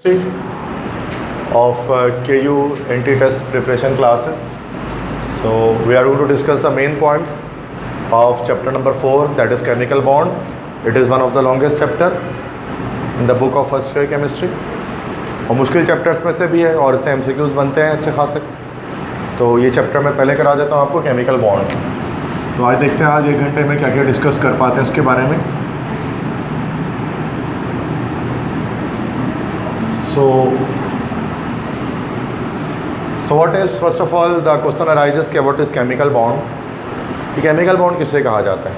of KU NT test preparation classes. So we are going to discuss the main points of chapter number 4, that is chemical bond. It is one of the longest chapter in the book of first year chemistry और मुश्किल chapters में से भी है और इससे MCQs बनते हैं अच्छे खासे। तो ये चैप्टर मैं पहले करा देता हूँ आपको, केमिकल बॉन्ड। तो आज देखते हैं आज 1 घंटे में क्या क्या डिस्कस कर पाते हैं इसके बारे में। So what is, first of all, the question arises कि what is chemical bond? कि केमिकल बॉन्ड किसे कहा जाता है?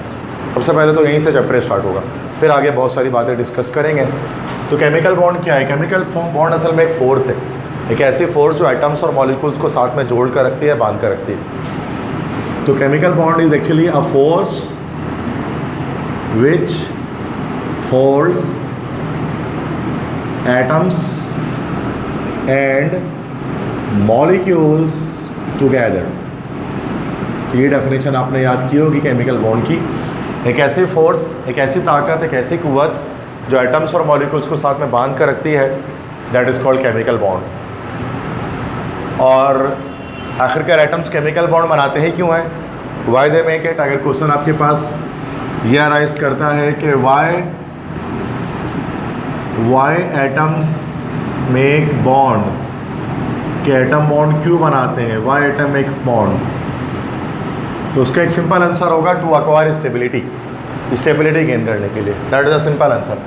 सबसे पहले तो यहीं से चैप्टर स्टार्ट होगा, फिर आगे बहुत सारी बातें डिस्कस करेंगे। तो केमिकल बॉन्ड क्या है? केमिकल बॉन्ड असल में एक फोर्स है, एक ऐसी फोर्स जो एटम्स और मॉलिक्यूल्स को साथ में जोड़ कर रखती है, बांध कर रखती है। तो chemical bond is actually a force which holds atoms and molecules together. ये डेफिनेशन आपने याद की होगी केमिकल बॉन्ड की। एक ऐसी फोर्स, एक ऐसी ताकत, एक ऐसी कुव्वत जो एटम्स और मॉलिक्यूल्स को साथ में बांध कर रखती है, that is called chemical bond. और आखिरकार एटम्स केमिकल बॉन्ड बनाते ही क्यों हैं? Why they make it. अगर क्वेश्चन आपके पास ये अराइज करता है कि वाई एटम्स मेक बॉन्ड, कि एटम बॉन्ड क्यों बनाते हैं, वाई एटम मेक्स बॉन्ड, तो उसका एक सिंपल आंसर होगा to acquire stability, stability gain करने के लिए। That is a simple answer.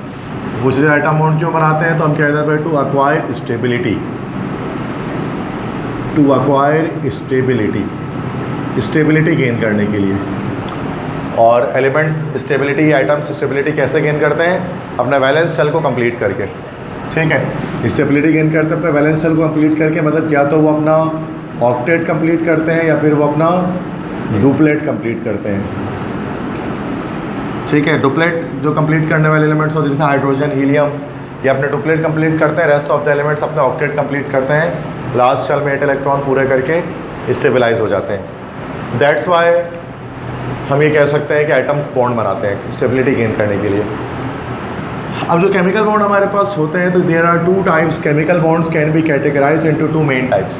पूछ रहे एटम बॉन्ड क्यों बनाते हैं, तो हम कहते हैं to acquire stability, to acquire stability, stability gain करने के लिए। और एलिमेंट्स स्टेबिलिटी, आइटम्स स्टेबिलिटी कैसे गेन करते हैं? अपने वैलेंस शेल को कंप्लीट करके। ठीक है, स्टेबिलिटी गेन करते हैं अपने वैलेंस शेल को कंप्लीट करके, मतलब या तो वो अपना ऑक्टेट कंप्लीट करते हैं या फिर वो अपना डुप्लेट कंप्लीट करते हैं। ठीक है, डुप्लेट जो कंप्लीट करने वाले एलिमेंट्स होते हैं जैसे हाइड्रोजन, हीलियम, ये अपने डुप्लेट कंप्लीट करते हैं, रेस्ट ऑफ द एलिमेंट्स अपने ऑक्टेट कंप्लीट करते हैं, लास्ट शेल में 8 इलेक्ट्रॉन पूरे करके स्टेबलाइज हो जाते हैं। दैट्स वाई हम ये कह सकते हैं कि एटम्स बॉन्ड बनाते हैं स्टेबिलिटी गेन करने के लिए। अब जो केमिकल बॉन्ड हमारे पास होते हैं, तो there are 2 types. Chemical bonds can be categorize into 2 main types.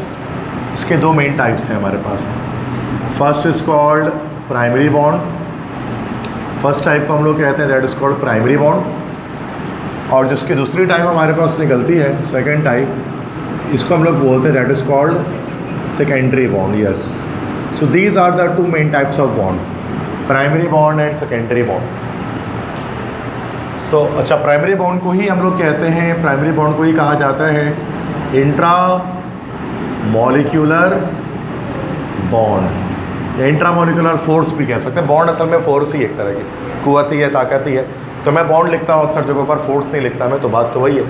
इसके 2 मेन टाइप्स हैं हमारे पास। First is called primary bond. First type को हम लोग कहते हैं that is called primary bond. और जिसकी दूसरी टाइप हमारे पास निकलती है, सेकेंड टाइप, इसको हम लोग बोलते हैं that is called secondary bond. Yes, so these are the 2 main types of bond, primary bond and secondary bond. So अच्छा, प्राइमरी बॉन्ड को ही हम लोग कहते हैं, प्राइमरी बॉन्ड को ही कहा जाता है इंट्रा मॉलिक्यूलर बॉन्ड, या इंट्रा मॉलिक्यूलर फोर्स भी कह सकते हैं। बॉन्ड असल में फोर्स ही एक तरह की कुव्वत ही है, ताकत ही है। तो मैं बॉन्ड लिखता हूँ अक्सर जगहों पर, फोर्स नहीं लिखता मैं, तो बात तो वही है।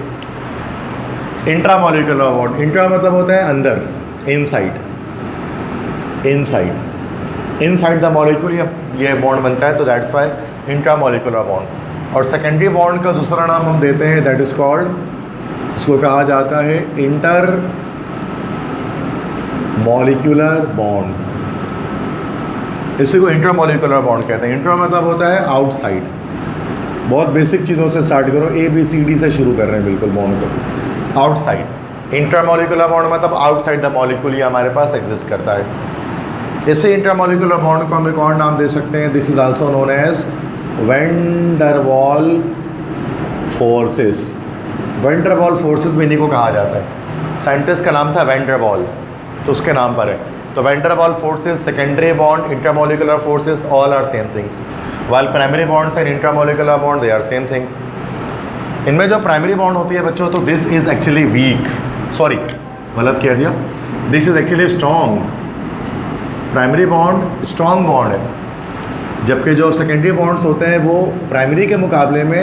इंट्रा मॉलिक्यूलर बॉन्ड, इंट्रा मतलब होता है अंदर, inside, inside, inside the molecule ये बॉन्ड बनता है, तो that's why intra molecular bond. और सेकेंडरी बॉन्ड का दूसरा नाम हम देते हैं दैट इज़ कॉल्ड, इसको कहा जाता है इंटर मॉलिक्यूलर बॉन्ड। इसी को इंटर मॉलिक्यूलर बॉन्ड कहते हैं। इंटर मतलब होता है आउटसाइड। बहुत बेसिक चीज़ों से स्टार्ट करो, ABCD से शुरू कर रहे हैं बिल्कुल बॉन्ड को। आउटसाइड, इंटर मॉलिक्यूलर बॉन्ड मतलब आउटसाइड द मॉलिक्यूल, ये हमारे पास एग्जिस्ट करता है। इसी इंटर मॉलिक्यूलर बॉन्ड को हम एक और नाम दे सकते हैं, this is also known as van der Waals forces. Van der Waals forces भी इन्हीं को कहा जाता है। साइंटिस्ट का नाम था वैन डर वाल, तो उसके नाम पर है। तो van der Waals forces, secondary bond, intermolecular forces, all are same things. While primary bonds and intermolecular bond they are same things. इनमें जो प्राइमरी बॉन्ड होती है बच्चों, तो this is actually weak, sorry गलत कह दिया, this is actually strong. Primary bond strong bond है, जबकि जो सेकेंडरी बॉन्ड्स होते हैं वो प्राइमरी के मुकाबले में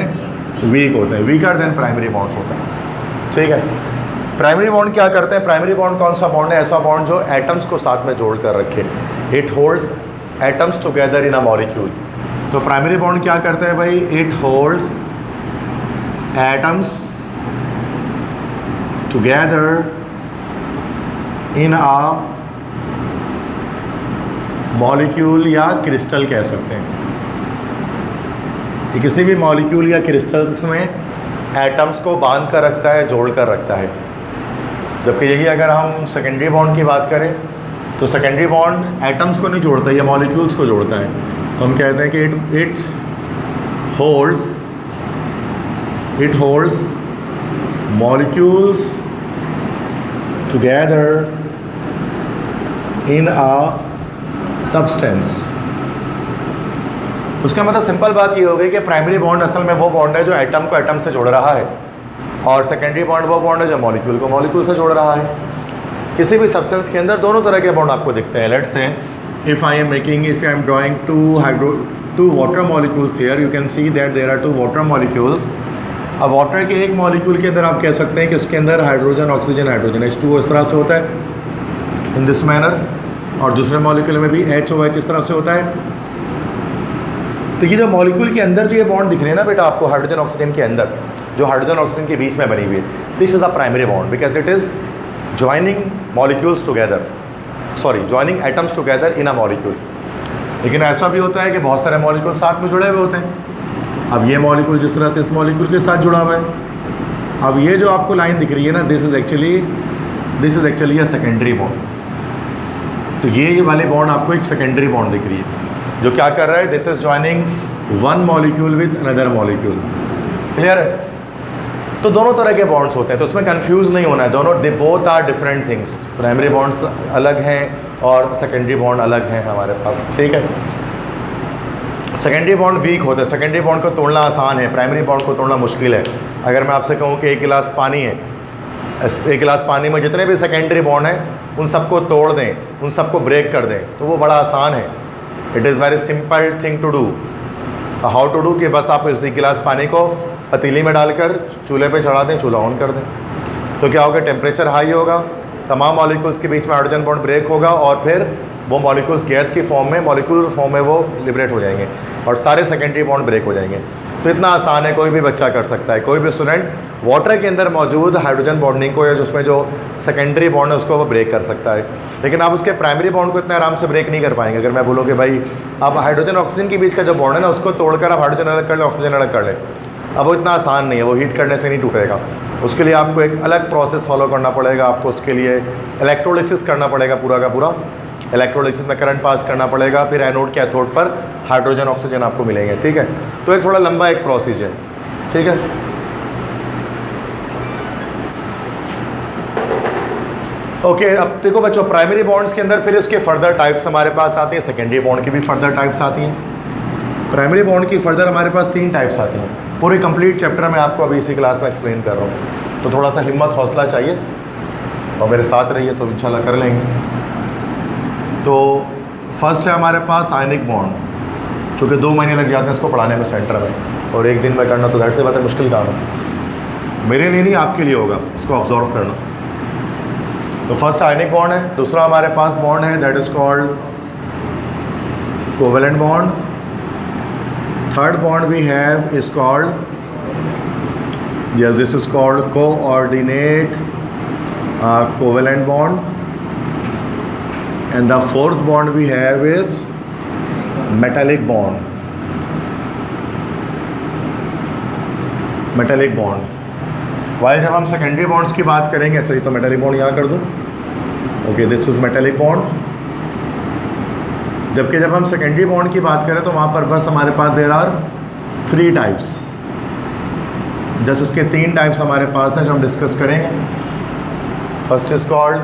वीक होते हैं, वीकर देन प्राइमरी बॉन्ड्स होते हैं। ठीक है, प्राइमरी बॉन्ड क्या करते हैं? प्राइमरी बॉन्ड कौन सा बॉन्ड है? ऐसा बॉन्ड जो एटम्स को साथ में जोड़ कर रखे। It holds atoms together in a molecule. तो प्राइमरी बॉन्ड क्या करता है भाई? It holds atoms together in a molecule या क्रिस्टल कह सकते हैं। कि किसी भी मॉलिक्यूल या क्रिस्टल्स में एटम्स को बांध कर रखता है, जोड़ कर रखता है। जबकि यही अगर हम सेकेंडरी बॉन्ड की बात करें तो सेकेंडरी बॉन्ड एटम्स को नहीं जोड़ता, ये मॉलिक्यूल्स को जोड़ता है। तो हम कहते हैं कि it holds molecules together in a substance. उसका मतलब सिंपल बात ये हो गई कि प्राइमरी बॉन्ड असल में वो बॉन्ड है जो एटम को एटम से जोड़ रहा है, और सेकेंडरी बॉन्ड वो बॉन्ड है जो मॉलिक्यूल को मॉलिक्यूल से जोड़ रहा है। किसी भी सब्सटेंस के अंदर दोनों तरह के बॉन्ड आपको दिखते हैं। Let's say if I am drawing two water molecules here, you can see that there are two water molecules. अब वाटर के एक मॉलिक्यूल के अंदर आप कह सकते हैं कि उसके अंदर हाइड्रोजन ऑक्सीजन हाइड्रोजन H2O इस तरह से होता है इन दिस मैनर, और दूसरे मॉलिक्यूल में भी HOH इस तरह से होता है। तो ये जो मॉलिक्यूल के अंदर जो ये बॉन्ड दिख रहे हैं ना बेटा आपको, हाइड्रोजन ऑक्सीजन के अंदर जो हाइड्रोजन ऑक्सीजन के बीच में बनी हुई है, this is a primary bond because it is joining molecules together, joining atoms together in a molecule. लेकिन ऐसा भी होता है कि बहुत सारे मॉलिक्यूल साथ में जुड़े हुए होते हैं। अब ये मॉलिक्यूल जिस तरह से इस मॉलिक्यूल के साथ जुड़ा हुआ है, अब ये जो आपको लाइन दिख रही है ना, this is actually a secondary bond. तो ये वाले बॉन्ड आपको एक सेकेंडरी बॉन्ड दिख रही है जो क्या कर रहा है, this is joining one molecule with another molecule. Clear है? तो दोनों तरह के बॉन्ड्स होते हैं, तो उसमें कंफ्यूज नहीं होना है। दोनों they both are different things. Primary bonds अलग हैं और सेकेंडरी बॉन्ड अलग हैं हमारे पास। ठीक है, सेकेंडरी बॉन्ड वीक होता है, सेकेंडरी बॉन्ड को तोड़ना आसान है, प्राइमरी बॉन्ड को तोड़ना मुश्किल है। अगर मैं आपसे कहूँ कि एक गिलास पानी है, एक गिलास पानी में जितने भी सेकेंडरी बॉन्ड हैं उन सबको तोड़ दें, उन सबको ब्रेक कर दें, तो वो बड़ा आसान है। It is very simple thing to do. How to do कि बस आप उसी गिलास पानी को पतीली में डालकर चूल्हे पे चढ़ा दें, चूल्हा ऑन कर दें, तो क्या होगा, टेम्परेचर हाई होगा, तमाम मॉलिक्यूल्स के बीच में हाइड्रोजन बॉन्ड ब्रेक होगा और फिर वो मॉलिक्यूल्स गैस की फॉर्म में, मॉलिक्यूलर फॉर्म में वो लिबरेट हो जाएंगे और सारे सेकेंडरी बॉन्ड ब्रेक हो जाएंगे। तो इतना आसान है, कोई भी बच्चा कर सकता है, कोई भी स्टूडेंट वाटर के अंदर मौजूद हाइड्रोजन बॉन्डिंग को या जिसमें जो सेकेंडरी बॉन्ड है उसको वो ब्रेक कर सकता है। लेकिन आप उसके प्राइमरी बॉन्ड को इतना आराम से ब्रेक नहीं कर पाएंगे। अगर मैं बोलूँ कि भाई आप हाइड्रोजन ऑक्सीजन के बीच का जो बॉन्ड है ना उसको तोड़कर आप हाइड्रोजन अलग कर लें, ऑक्सीजन अलग कर लें, अब वो इतना आसान नहीं है, वो हीट करने से नहीं टूटेगा। उसके लिए आपको एक अलग प्रोसेस फॉलो करना पड़ेगा। आपको उसके लिए इलेक्ट्रोलिसिस करना पड़ेगा, पूरा का पूरा इलेक्ट्रोलिसिस में करंट पास करना पड़ेगा, फिर एनोड कैथोड पर हाइड्रोजन ऑक्सीजन आपको मिलेंगे। ठीक है, तो एक थोड़ा लंबा एक प्रोसेस है। ठीक है, ओके अब देखो बच्चों, प्राइमरी बॉन्ड्स के अंदर फिर इसके फर्दर टाइप्स हमारे पास आती हैं, सेकेंडरी बॉन्ड की भी फर्दर टाइप्स आती हैं। प्राइमरी बॉन्ड की फर्दर हमारे पास 3 टाइप्स आती हैं। पूरे कंप्लीट चैप्टर में आपको अभी इसी क्लास में एक्सप्लेन कर रहा हूँ, तो थोड़ा सा हिम्मत हौसला चाहिए और मेरे साथ रहिए तो इंशाल्लाह कर लेंगे। तो फर्स्ट है हमारे पास आयनिक बॉन्ड, चूँकि 2 महीने लग जाते हैं इसको पढ़ाने में सेंटर में, और एक दिन में करना तो दैट से बात है मुश्किल काम है। मेरे लिए नहीं, आपके लिए होगा इसको ऑब्जर्व करना। तो फर्स्ट आयनिक बॉन्ड है। दूसरा हमारे पास बॉन्ड है that is called covalent bond. Third bond we have is called, yes this is called coordinate covalent bond, and the fourth bond we have is metallic bond. Metallic bond while जब हम secondary bonds की बात करेंगे, अच्छा ये तो metallic bond यहाँ कर दूँ, okay this is metallic bond. जबकि जब हम सेकेंडरी बॉन्ड की बात करें तो वहाँ पर बस हमारे पास देयर आर 3 टाइप्स, जस्ट उसके 3 टाइप्स हमारे पास हैं जो हम डिस्कस करेंगे। फर्स्ट इज कॉल्ड,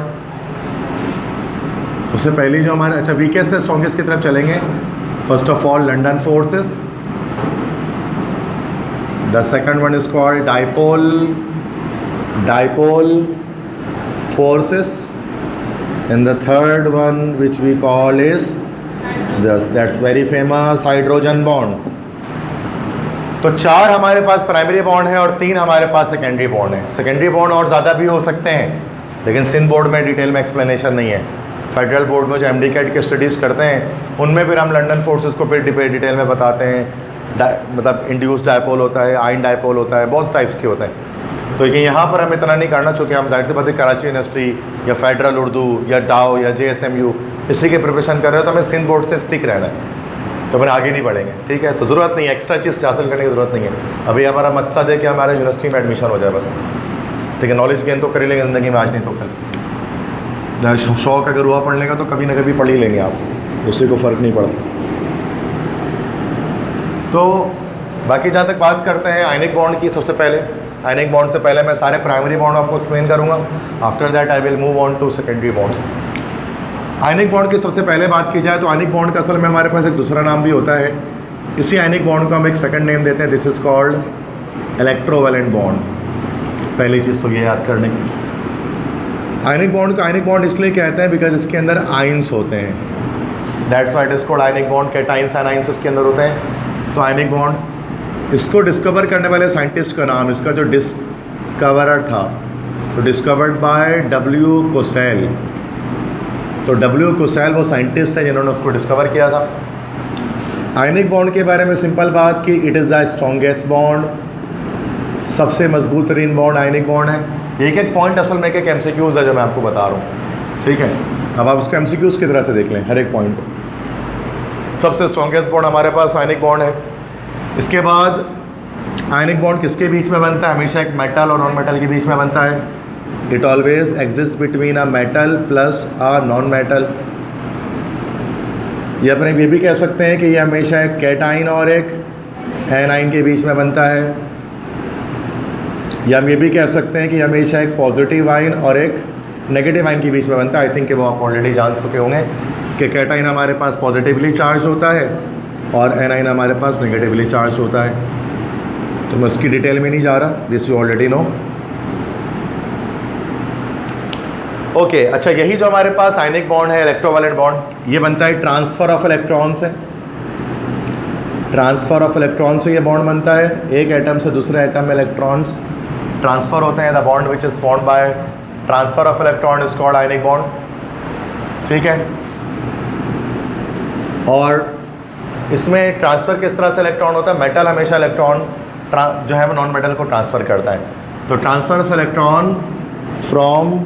सबसे पहली जो हमारे, अच्छा वीकेस्ट से स्ट्रॉन्गेस्ट की तरफ चलेंगे। First of all London forces, the second one is called dipole forces, and the third one which we call is this, that's very famous hydrogen bond. तो 4 हमारे पास प्राइमरी बॉन्ड है और 3 हमारे पास सेकेंडरी बॉन्ड है। Secondary bond और ज़्यादा भी हो सकते हैं, लेकिन सिंध बोर्ड में डिटेल में एक्सप्लेनेशन नहीं है। फेडरल बोर्ड में जो MD कैट के स्टडीज़ करते हैं उनमें फिर हम लंडन फोर्सेस को फिर डिटेल में बताते हैं। मतलब इंड्यूस डायपोल होता है, आयन डायपोल होता है, बहुत टाइप्स के होते हैं। तो ये यहाँ पर हम इतना नहीं करना, चूँकि हम जाहिर सी बात है कराची यूनिवर्सिटी या फेडरल उर्दू या डाओ या JSMU इसी के प्रिपरेशन कर रहे हो, तो हमें सिंध बोर्ड से स्टिक रहना है। तो अपन आगे नहीं बढ़ेंगे, ठीक है। तो ज़रूरत नहीं है एक्स्ट्रा चीज़ हासिल करने की ज़रूरत नहीं है। अभी हमारा मकसद है कि हमारा यूनिवर्सिटी में एडमिशन हो जाए बस, ठीक है। नॉलेज गेन तो कर ही लेंगे ज़िंदगी में, आज नहीं तो कल। शौक़ अगर हुआ पढ़ने का तो कभी ना कभी पढ़ ही लेंगे आप, उससे को फ़र्क नहीं पड़ता। तो बाकी जहाँ तक बात करते हैं आयनिक बॉन्ड की, सबसे पहले आयनिक बॉन्ड से पहले मैं सारे प्राइमरी बॉन्ड आपको एक्सप्लेन करूँगा। After that I will move on to secondary bonds. Ionic bond की सबसे पहले बात की जाए तो आयनिक बॉन्ड का असल में हमारे पास एक दूसरा नाम भी होता है। इसी आयनिक बॉन्ड को हम एक सेकंड नेम देते हैं, this is called electrovalent bond. पहली चीज़ तो ये याद करने की, आयनिक बॉन्ड को आयनिक बॉन्ड इसलिए कहते हैं बिकॉज इसके अंदर आयंस होते हैं, that's why it is called ionic bond. Cations and ions इसके अंदर होते हैं। तो आयनिक बॉन्ड, इसको डिस्कवर करने वाले साइंटिस्ट का नाम, इसका जो डिस्कवरर था, तो डिस्कवर्ड बाय डब्ल्यू कोसेल। तो डब्ल्यू कोसेल वो साइंटिस्ट हैं जिन्होंने उसको डिस्कवर किया था। आयनिक बॉन्ड के बारे में सिंपल बात कि it is the strongest bond, सबसे मजबूत तरीन बॉन्ड आयनिक बॉन्ड है। एक एक पॉइंट असल में एक एमसीक्यूज़ है जो मैं आपको बता रहा हूँ, ठीक है। अब आप उसको एमसीक्यूज़ की तरह से देख लें हर एक पॉइंट को। सबसे स्ट्रॉन्गेस्ट बॉन्ड हमारे पास आयनिक बॉन्ड है। इसके बाद आयनिक बॉन्ड किसके बीच में बनता है? हमेशा एक मेटल और नॉन मेटल के बीच में बनता है। It always exist between a metal plus a non metal. ये अपने ये भी कह सकते हैं कि ये हमेशा एक कैटाइन और एक एनाइन के बीच में बनता है, या हम ये भी कह सकते हैं कि हमेशा एक पॉजिटिव आयन और एक नेगेटिव आयन के बीच में बनता है। आई थिंक कि वो आप ऑलरेडी जान चुके होंगे कि कैटाइन हमारे पास पॉजिटिवली चार्ज होता है और एनाइन हमारे पास नेगेटिवली चार्ज होता है। तो मैं उसकी डिटेल में नहीं जा रहा, this you already know. Okay, अच्छा, यही जो हमारे पास आयनिक बॉन्ड है, इलेक्ट्रोवैलेंट बॉन्ड, ये बनता है ट्रांसफ़र ऑफ इलेक्ट्रॉन से। ट्रांसफ़र ऑफ इलेक्ट्रॉन से ये बॉन्ड बनता है। एक एटम से दूसरे एटम में इलेक्ट्रॉन्स ट्रांसफ़र होते हैं। The bond which is formed by transfer of electron is called ionic bond, ठीक है। और इसमें ट्रांसफ़र किस तरह से इलेक्ट्रॉन होता है? मेटल हमेशा इलेक्ट्रॉन जो है वो नॉन मेटल को ट्रांसफ़र करता है। तो transfer of electron from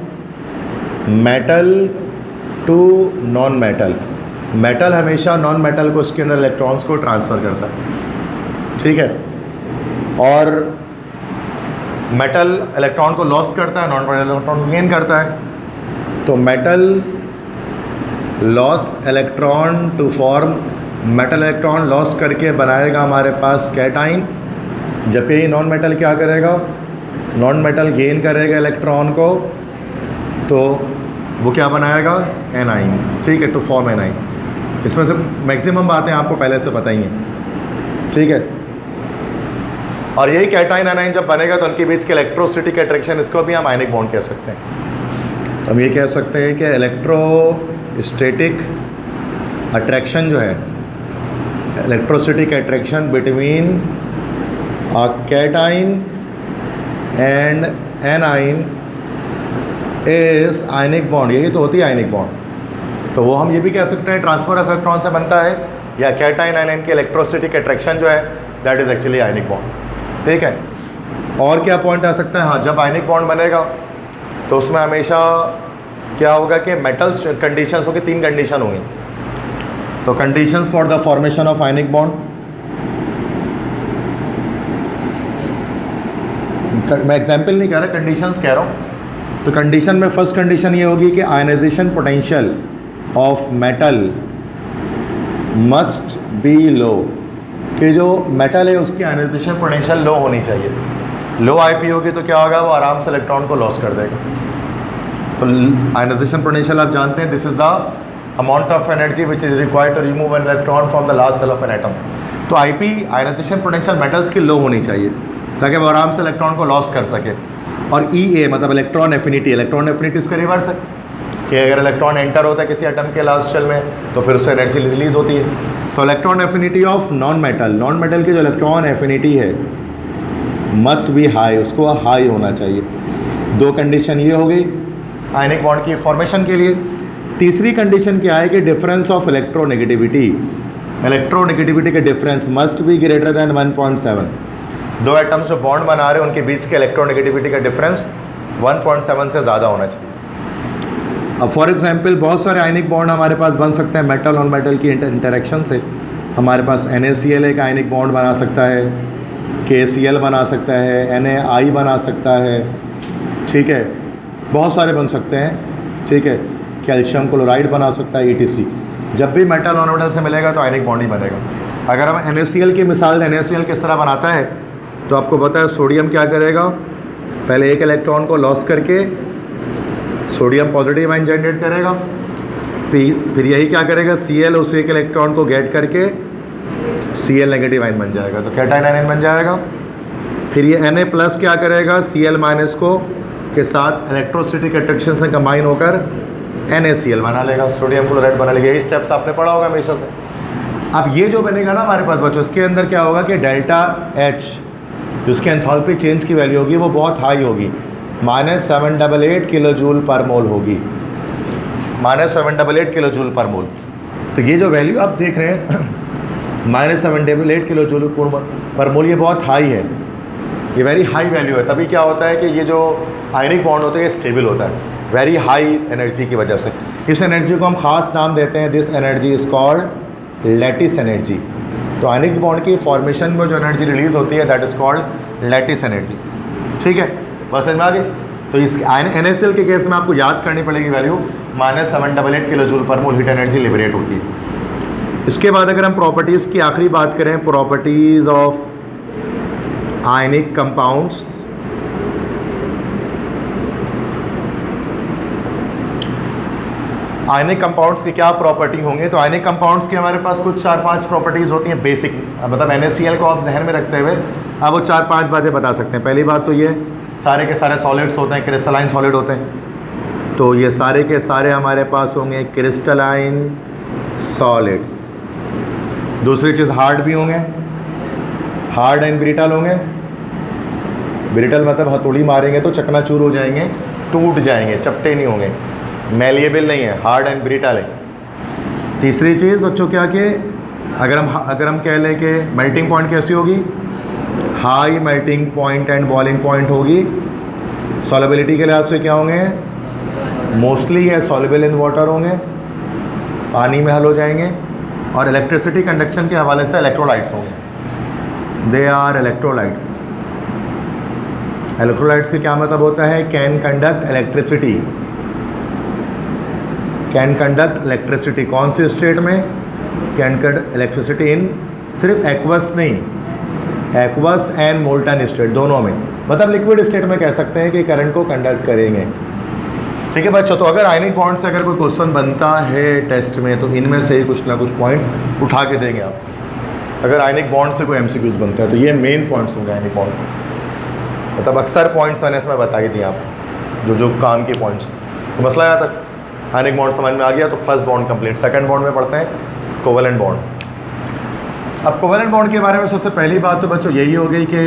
metal to non metal, metal हमेशा नॉन मेटल को उसके अंदर इलेक्ट्रॉन्स को ट्रांसफ़र करता है, ठीक है। और मेटल इलेक्ट्रॉन को लॉस करता है, नॉन मेटल इलेक्ट्रॉन को गेन करता है। तो metal loss electron to form, metal electron loss करके बनाएगा हमारे पास कैटाइन, जबकि ये नॉन मेटल क्या करेगा? नॉन मेटल गेन करेगा इलेक्ट्रॉन को, तो वो क्या बनाएगा? एनाइन, ठीक है, टू फॉर्म एनाइन। इसमें से मैक्सिमम बातें आपको पहले से पता ही हैं, ठीक है। और यही कैटाइन एनाइन जब बनेगा तो उनके बीच के इलेक्ट्रोस्टैटिक अट्रैक्शन, इसको भी हम आयनिक बॉन्ड कह सकते हैं। हम ये कह सकते हैं कि इलेक्ट्रोस्टैटिक अट्रैक्शन जो है, electrostatic attraction between a cation and A9 is ionic bond, यही तो होती है आयनिक बॉन्ड। तो वो हम ये भी कह सकते हैं ट्रांसफर ऑफ इलेक्ट्रॉन से बनता है, या कैटाइन आयन के इलेक्ट्रोस्टैटिक अट्रैक्शन जो है that is actually ionic bond, ठीक है। और क्या पॉइंट आ सकता है? हाँ, जब आयनिक बॉन्ड बनेगा तो उसमें हमेशा क्या होगा कि मेटल्स कंडीशंस होगी, 3 कंडीशन होंगी। तो conditions for the formation of ionic bond, मैं एग्जाम्पल नहीं कह रहा, कंडीशंस कह रहा हूँ। तो कंडीशन में फर्स्ट कंडीशन ये होगी कि ionization potential of metal must be low, कि जो मेटल है उसकी आयनाइजेशन पोटेंशियल लो होनी चाहिए। लो आईपी होगी तो क्या होगा? वो आराम से इलेक्ट्रॉन को लॉस कर देगा। तो आयनाइजेशन पोटेंशियल आप जानते हैं, this is the amount of energy which is required to remove an electron from the last shell of an atom. तो आईपी, आयनाइजेशन पोटेंशियल मेटल्स की लो होनी चाहिए ताकि वो आराम से इलेक्ट्रॉन को लॉस कर सके। और ई ए मतलब इलेक्ट्रॉन एफिनिटी, इलेक्ट्रॉन एफिनिटी इसका रिवर्स है कि अगर इलेक्ट्रॉन एंटर होता है किसी एटम के लास्ट शेल में तो फिर उससे एनर्जी रिलीज होती है। तो electron affinity of non metal, non metal की जो इलेक्ट्रॉन एफिनिटी है मस्ट बी हाई, उसको हाई होना चाहिए। 2 कंडीशन ये हो गई आयनिक बॉन्ड की फॉर्मेशन के लिए। तीसरी कंडीशन क्या है कि डिफरेंस ऑफ इलेक्ट्रोनेगेटिविटी, इलेक्ट्रोनेगेटिविटी के difference must be greater than 1.7। 2 atoms जो बॉन्ड बना रहे हैं उनके बीच के इलेक्ट्रोनेगेटिविटी का डिफरेंस 1.7 से ज़्यादा होना चाहिए। अब फॉर एग्जांपल बहुत सारे आयनिक बॉन्ड हमारे पास बन सकते हैं मेटल और मेटल की इंटरेक्शन से। हमारे पास NaCl एक आयनिक बॉन्ड बना सकता है, KCl बना सकता है, NaI बना सकता है, ठीक है, बहुत सारे बन सकते हैं, ठीक है, कैल्शियम क्लोराइड बना सकता है, ETC। जब भी मेटल नॉन मेटल से मिलेगा तो आयनिक बॉन्ड ही बनेगा। अगर हम NaCl की मिसाल दें, NaCl किस तरह बनाता है, तो आपको पता है सोडियम क्या करेगा, पहले एक इलेक्ट्रॉन को लॉस करके सोडियम पॉजिटिव आयन जनरेट करेगा, फिर यही क्या करेगा, Cl उस एक इलेक्ट्रॉन को गेट करके Cl नेगेटिव आयन बन जाएगा, तो कैटायन आयन बन जाएगा। फिर ये Na+ क्या करेगा, Cl- को के साथ इलेक्ट्रोस्टैटिक अट्रैक्शन से कंबाइन होकर NaCl बना लेगा, सोडियम क्लोराइड बना लेगा। यही स्टेप्स आपने पढ़ा होगा हमेशा से। अब ये जो बनेगा ना हमारे पास बच्चों, इसके अंदर क्या होगा कि डेल्टा H जिसकी एंथैल्पी चेंज की वैल्यू होगी वो बहुत हाई होगी, -788 किलो जूल पर मोल होगी, -788 किलो जूल पर मोल। तो ये जो वैल्यू आप देख रहे हैं -788 किलो जूल पर मोल, ये बहुत हाई है, ये वेरी हाई वैल्यू है। तभी क्या होता है कि ये जो आयनिक बॉन्ड होता है ये स्टेबल होता है वेरी हाई एनर्जी की वजह से। इस एनर्जी को हम ख़ास नाम देते हैं, this energy is called lattice energy. तो आयनिक बॉन्ड की फॉर्मेशन में जो एनर्जी रिलीज़ होती है that is called lattice energy, ठीक है, बस समझ में आ गई। तो इस NaCl के केस में आपको याद करनी पड़ेगी वैल्यू, -788 किलो जूल पर मोल हीट एनर्जी लिबरेट होती है। इसके बाद अगर हम प्रॉपर्टीज़ की आखिरी बात करें, properties of ionic compounds, ionic compounds की क्या प्रॉपर्टी होंगे, तो आयनिक कंपाउंड्स की हमारे पास कुछ 4-5 प्रॉपर्टीज़ होती हैं बेसिक, मतलब NaCl को आप जहन में रखते हुए आप वो 4-5 बातें बता सकते हैं। पहली बात तो ये सारे के सारे सॉलिड्स होते हैं, क्रिस्टलाइन सॉलिड होते हैं, तो ये सारे के सारे हमारे पास होंगे क्रिस्टलाइन सॉलिड्स। दूसरी चीज़ हार्ड भी होंगे, हार्ड एंड ब्रिटल होंगे। ब्रिटल मतलब हथौड़ी मारेंगे तो चकनाचूर हो जाएंगे, टूट जाएंगे, चपटे नहीं होंगे, मेलिएबल नहीं है, हार्ड एंड ब्रिटल है। तीसरी चीज़ बच्चों क्या कि अगर हम कह लें कि मेल्टिंग पॉइंट कैसी होगी, high melting point and boiling point होगी। सॉलिबिलिटी के लिहाज से क्या होंगे, मोस्टली है सॉल्युबल इन वाटर होंगे, पानी में हल हो जाएंगे। और इलेक्ट्रिसिटी कंडक्शन के हवाले से इलेक्ट्रोलाइट्स होंगे, दे आर इलेक्ट्रोलाइट्स। इलेक्ट्रोलाइट्स का क्या मतलब होता है, can conduct electricity, can conduct electricity. कौन सी स्टेट में, कैन कंडक्ट इलेक्ट्रिसिटी इन, सिर्फ एक्वस नहीं, एक्वस एंड मोल्टन स्टेट दोनों में, मतलब लिक्विड स्टेट में कह सकते हैं कि करंट को कंडक्ट करेंगे, ठीक है बच्चों। तो अगर आयनिक बॉन्ड से अगर कोई क्वेश्चन बनता है टेस्ट में तो इनमें से ही कुछ ना कुछ पॉइंट उठा के देंगे आप। अगर आयनिक बॉन्ड से कोई MCQs बनता है तो ये मेन पॉइंट्स होंगे आयनिक बॉन्ड, मतलब अक्सर पॉइंट्स मैंने इसमें बता ही दिए आपको, जो काम के पॉइंट्स। तो मसला यहाँ तक आयनिक बॉन्ड समझ में आ गया। तो first bond complete. Second bond में पढ़ते हैं कोवेलेंट बॉन्ड। अब कोवेलेंट बॉन्ड के बारे में सबसे पहली बात तो बच्चों यही हो गई कि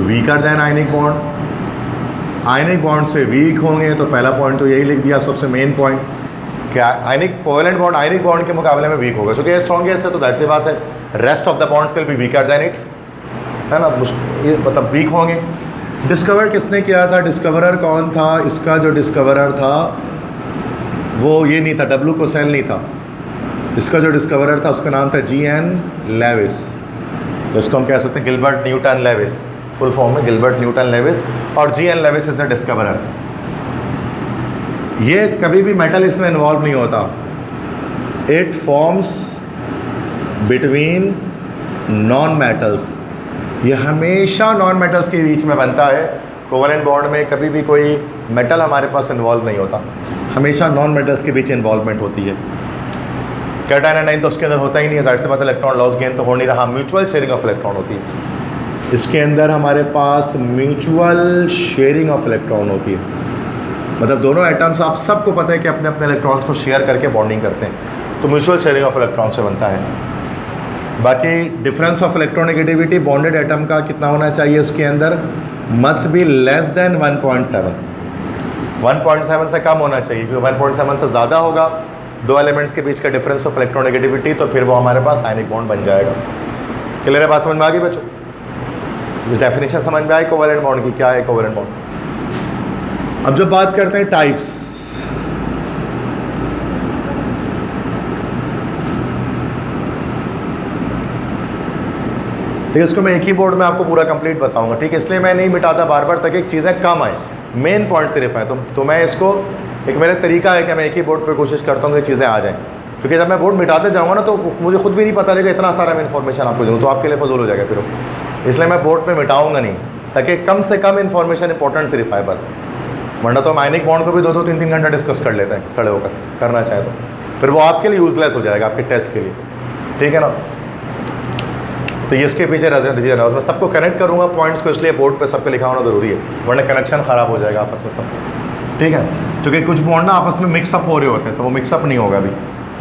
weaker then ionic bond, ionic bond से वीक होंगे। तो पहला पॉइंट तो यही लिख दिया सबसे मेन पॉइंट, क्या आयनिक कोवेलेंट बॉन्ड आयनिक बॉन्ड के मुकाबले में वीक होगा, क्योंकि ये स्ट्रॉन्गेस्ट है तो दैट सी बात है, rest of the bonds will be weaker then it, है ना, ये मतलब वीक होंगे। डिस्कवर किसने किया था, डिस्कवरर कौन था, इसका जो डिस्कवरर था वो ये नहीं था, डब्ल्यू कोसेल नहीं था, इसका जो डिस्कवरर था उसका नाम था G.N. लेविस, जिसको हम कह सकते हैं Gilbert Newton Lewis, full form में गिलबर्ट न्यूटन लेविस, और G.N. Lewis is the discoverer. ये कभी भी मेटल इसमें इन्वॉल्व नहीं होता, it forms between non metals, ये हमेशा नॉन मेटल्स के बीच में बनता है। कोवेलेंट बॉन्ड में कभी भी कोई मेटल हमारे पास इन्वॉल्व नहीं होता, हमेशा नॉन मेटल्स के बीच इन्वॉल्वमेंट होती है। कैटायन एनायन तो उसके अंदर होता ही नहीं है, जाहिर सी बात है, इलेक्ट्रॉन लॉस गेन तो हो नहीं रहा, म्यूचुअल शेयरिंग ऑफ इलेक्ट्रॉन होती है। इसके अंदर हमारे पास म्यूचुअल शेयरिंग ऑफ इलेक्ट्रॉन होती है, मतलब दोनों एटम्स, आप सबको पता है कि अपने अपने इलेक्ट्रॉन्स को शेयर करके बॉन्डिंग करते हैं, तो म्यूचुअल शेयरिंग ऑफ इलेक्ट्रॉन से बनता है। बाकी difference of electronegativity bonded atom का कितना होना चाहिए, उसके अंदर मस्ट बी लेस देन 1.7, 1.7 से कम होना चाहिए, क्योंकि 1.7 से ज़्यादा होगा दो एलिमेंट्स के बीच का डिफरेंस ऑफ इलेक्ट्रोनेगेटिविटी, तो फिर वो हमारे पास आयनिक बॉन्ड बन जाएगा। क्लियर है, बात समझ में आ गई बच्चों, डेफिनेशन समझ में आई कोवेलेंट बॉन्ड की, क्या है कोवेलेंट बॉन्ड। अब जब बात करते हैं टाइप्स, ठीक है, इसको मैं एक ही बोर्ड में आपको पूरा कंप्लीट बताऊंगा। ठीक है, इसलिए मैं नहीं मिटाता बार बार ताकि चीज़ें कम आए, मेन पॉइंट सिर्फ आए। तो मैं इसको एक मेरा तरीका है कि मैं एक ही बोर्ड पे कोशिश करता हूँ कि चीज़ें आ जाएँ, क्योंकि जब मैं बोर्ड मिटाते जाऊँगा ना तो मुझे खुद भी नहीं पता लगेगा इतना सारा मैं इन्फॉर्मेशन आपको दूँ, तो आपके लिए फजूल हो जाएगा फिर। इसलिए मैं बोर्ड पे मिटाऊंगा नहीं, ताकि कम से कम इन्फॉर्मेशन इंपॉर्टेंट सिर्फ आए बस। वरना तो हम आयनिक बॉन्ड को भी 2-2, 3-3 घंटा डिस्कस कर लेते हैं खड़े होकर, करना चाहे तो फिर वो आपके लिए यूजलेस हो जाएगा आपके टेस्ट के लिए। ठीक है ना, तो ये इसके पीछे रीजन है। मैं सबको कनेक्ट करूँगा पॉइंट्स को, इसलिए बोर्ड पे सबको लिखा होना ज़रूरी है, वरना कनेक्शन ख़राब हो जाएगा आपस में सब। ठीक है, क्योंकि कुछ बॉन्ड ना आपस में मिक्सअप हो रहे होते हैं, तो वो मिक्सअप नहीं होगा अभी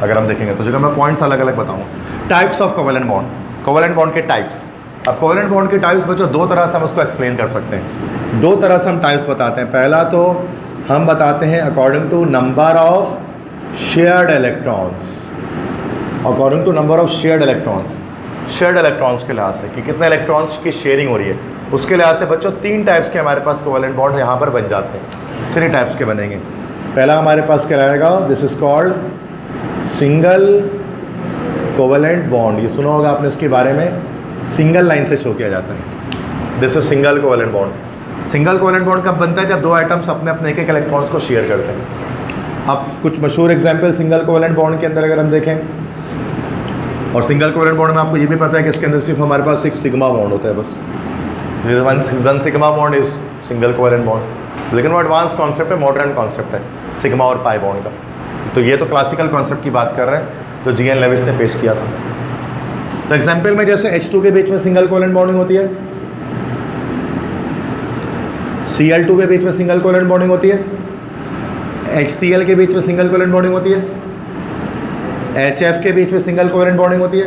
अगर हम देखेंगे तो। जो मैं पॉइंट्स अलग अलग बताऊँगा। Types of covalent bond, covalent bond के टाइप्स। अब कोवेलेंट बॉन्ड के टाइप्स बच्चों दो तरह से हम उसको एक्सप्लेन कर सकते हैं, दो तरह से हम टाइप्स बताते हैं। पहला तो हम बताते हैं according to number of shared electrons, according to number of shared electrons, shared electrons के लिहाज से कि कितने इलेक्ट्रॉन्स की शेयरिंग हो रही है, उसके लिहाज से बच्चों 3 टाइप्स के हमारे पास कोवेलेंट बॉन्ड यहाँ पर बन जाते हैं। 3 टाइप्स के बनेंगे। पहला हमारे पास क्या रहेगा, this is called single covalent bond. ये सुना होगा आपने इसके बारे में, सिंगल लाइन से शो किया जाता है। This is single covalent bond. Single covalent bond कब बनता है, जब 2 आइटम्स अपने अपने एक इलेक्ट्रॉन्स को शेयर करते हैं। अब कुछ मशहूर एग्जाम्पल सिंगल कोवेलेंट बॉन्ड के अंदर अगर हम देखें, और सिंगल कोवेलेंट बॉन्ड में आपको ये भी पता है कि इसके अंदर सिर्फ हमारे पास 6 सिग्मा बॉन्ड होता है बस। One sigma bond is single covalent bond. लेकिन वो एडवांस कॉन्सेप्ट है, मॉडर्न कॉन्सेप्ट है सिग्मा और पाई बॉन्ड का। तो ये तो क्लासिकल कॉन्सेप्ट की बात कर रहे हैं जो जी.एन. लेविस ने पेश किया था। तो एग्जाम्पल में जैसे H2 के बीच में सिंगल कोवेलेंट बॉन्डिंग होती है, Cl2 के बीच में सिंगल कोवेलेंट बॉन्डिंग होती है, HCl के बीच में सिंगल कोवेलेंट बॉन्डिंग होती है, HF के बीच में सिंगल कोवेलेंट बॉन्डिंग होती है।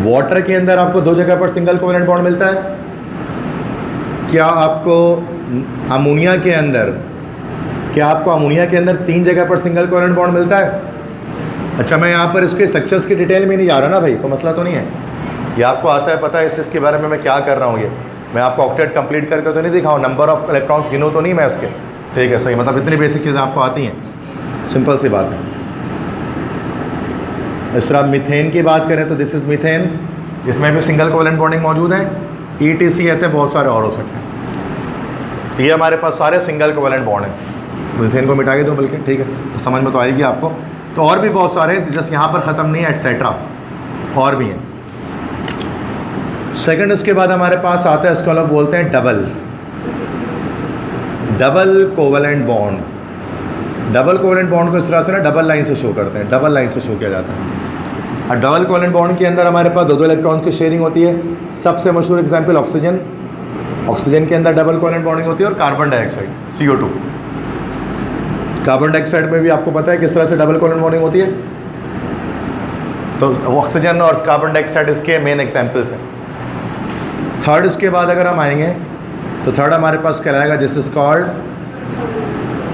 वाटर के अंदर आपको 2 जगह पर सिंगल कोवेलेंट बॉन्ड मिलता है। क्या आपको अमोनिया के अंदर 3 जगह पर सिंगल कोवेलेंट बॉन्ड मिलता है? अच्छा, मैं यहाँ पर इसके स्ट्रक्चर्स की डिटेल में नहीं जा रहा ना भाई, कोई मसला तो नहीं है, ये आपको आता है पता है इसके बारे में मैं क्या कर रहा हूँ। ये मैं आपको ऑक्टेट कंप्लीट करके तो नहीं दिखाऊँ, नंबर ऑफ इलेक्ट्रॉन्स गिनूँ तो नहीं मैं उसके। ठीक है, सही, मतलब इतनी बेसिक चीज़ें आपको आती हैं, सिंपल सी बात है। इस तरह मीथेन की बात करें तो दिस इज़ मीथेन, इसमें भी सिंगल कोवेलेंट बॉन्डिंग मौजूद है। ETC ऐसे बहुत सारे और हो सकते हैं। तो ये हमारे पास सारे सिंगल कोवेलेंट बॉन्ड हैं। मीथेन को मिटा के दो बल्कि, ठीक है, तो समझ में तो आएगी आपको। तो और भी बहुत सारे हैं, जस्ट यहाँ पर ख़त्म नहीं है, एट्सेट्रा और भी हैं। सेकंड, उसके बाद हमारे पास आता है, इसको लोग बोलते हैं double covalent bond. Double covalent bond को इस तरह से ना डबल लाइन से शो करते हैं, डबल लाइन से शो किया जाता है। और डबल कोवेलेंट बॉन्ड के अंदर हमारे पास 2 इलेक्ट्रॉन्स की शेयरिंग होती है। सबसे मशहूर एग्जाम्पल ऑक्सीजन, ऑक्सीजन के अंदर डबल कोवेलेंट बॉन्डिंग होती है। और carbon dioxide CO2, carbon dioxide में भी आपको पता है किस तरह से डबल कोवेलेंट बॉन्डिंग होती है। तो ऑक्सीजन और कार्बन डाइऑक्साइड इसके मेन एग्जाम्पल्स हैं। थर्ड, इसके बाद अगर हम आएंगे तो थर्ड हमारे पास कहलाएगा this is called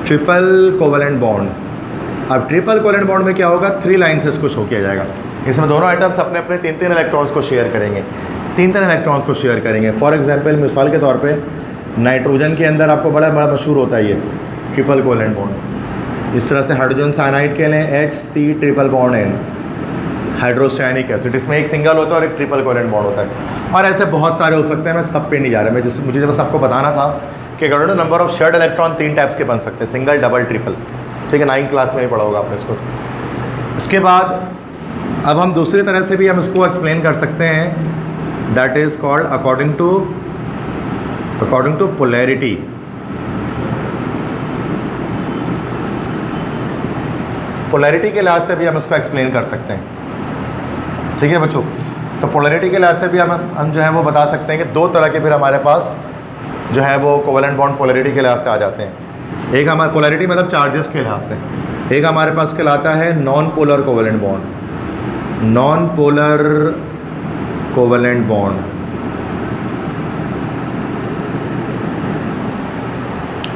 triple covalent bond. अब ट्रिपल कोवेलेंट बॉन्ड में क्या होगा, 3 लाइन से इसको शो किया जाएगा। इसमें दोनों आइटम्स अपने अपने 3-3 इलेक्ट्रॉन्स को शेयर करेंगे, 3-3 इलेक्ट्रॉन्स को शेयर करेंगे। फॉर एग्जांपल, मिसाल के तौर पे नाइट्रोजन के अंदर आपको बड़ा मशहूर होता है ये ट्रिपल कोवेलेंट बॉन्ड। इस तरह से हाइड्रोजन साइनाइड के लिए HC triple bond N, hydrocyanic acid, इसमें एक सिंगल होता है और एक ट्रिपल कोवेलेंट बॉन्ड होता है। और ऐसे बहुत सारे हो सकते हैं, मैं सब पे नहीं जा रहा। मुझे बस आपको बताना था कि according to number of shared electron 3 types के बन सकते हैं, सिंगल, डबल, ट्रिपल। ठीक है, 9th क्लास में ही पढ़ा होगा आपने इसको। इसके बाद अब हम दूसरी तरह से भी हम इसको एक्सप्लेन कर सकते हैं, that is called according to polarity. Polarity के लिहाज से भी हम इसको एक्सप्लेन कर सकते हैं। ठीक है बच्चों, तो पोलैरिटी के लिहाज से भी हम जो है वो बता सकते हैं कि 2 तरह के फिर हमारे पास जो है वो कोवेलेंट बॉन्ड पोलैरिटी के लिहाज से आ जाते हैं। एक हमारे पोलैरिटी मतलब चार्जेस के लिहाज से, एक हमारे पास कहलाता है non polar covalent bond. Non polar covalent bond,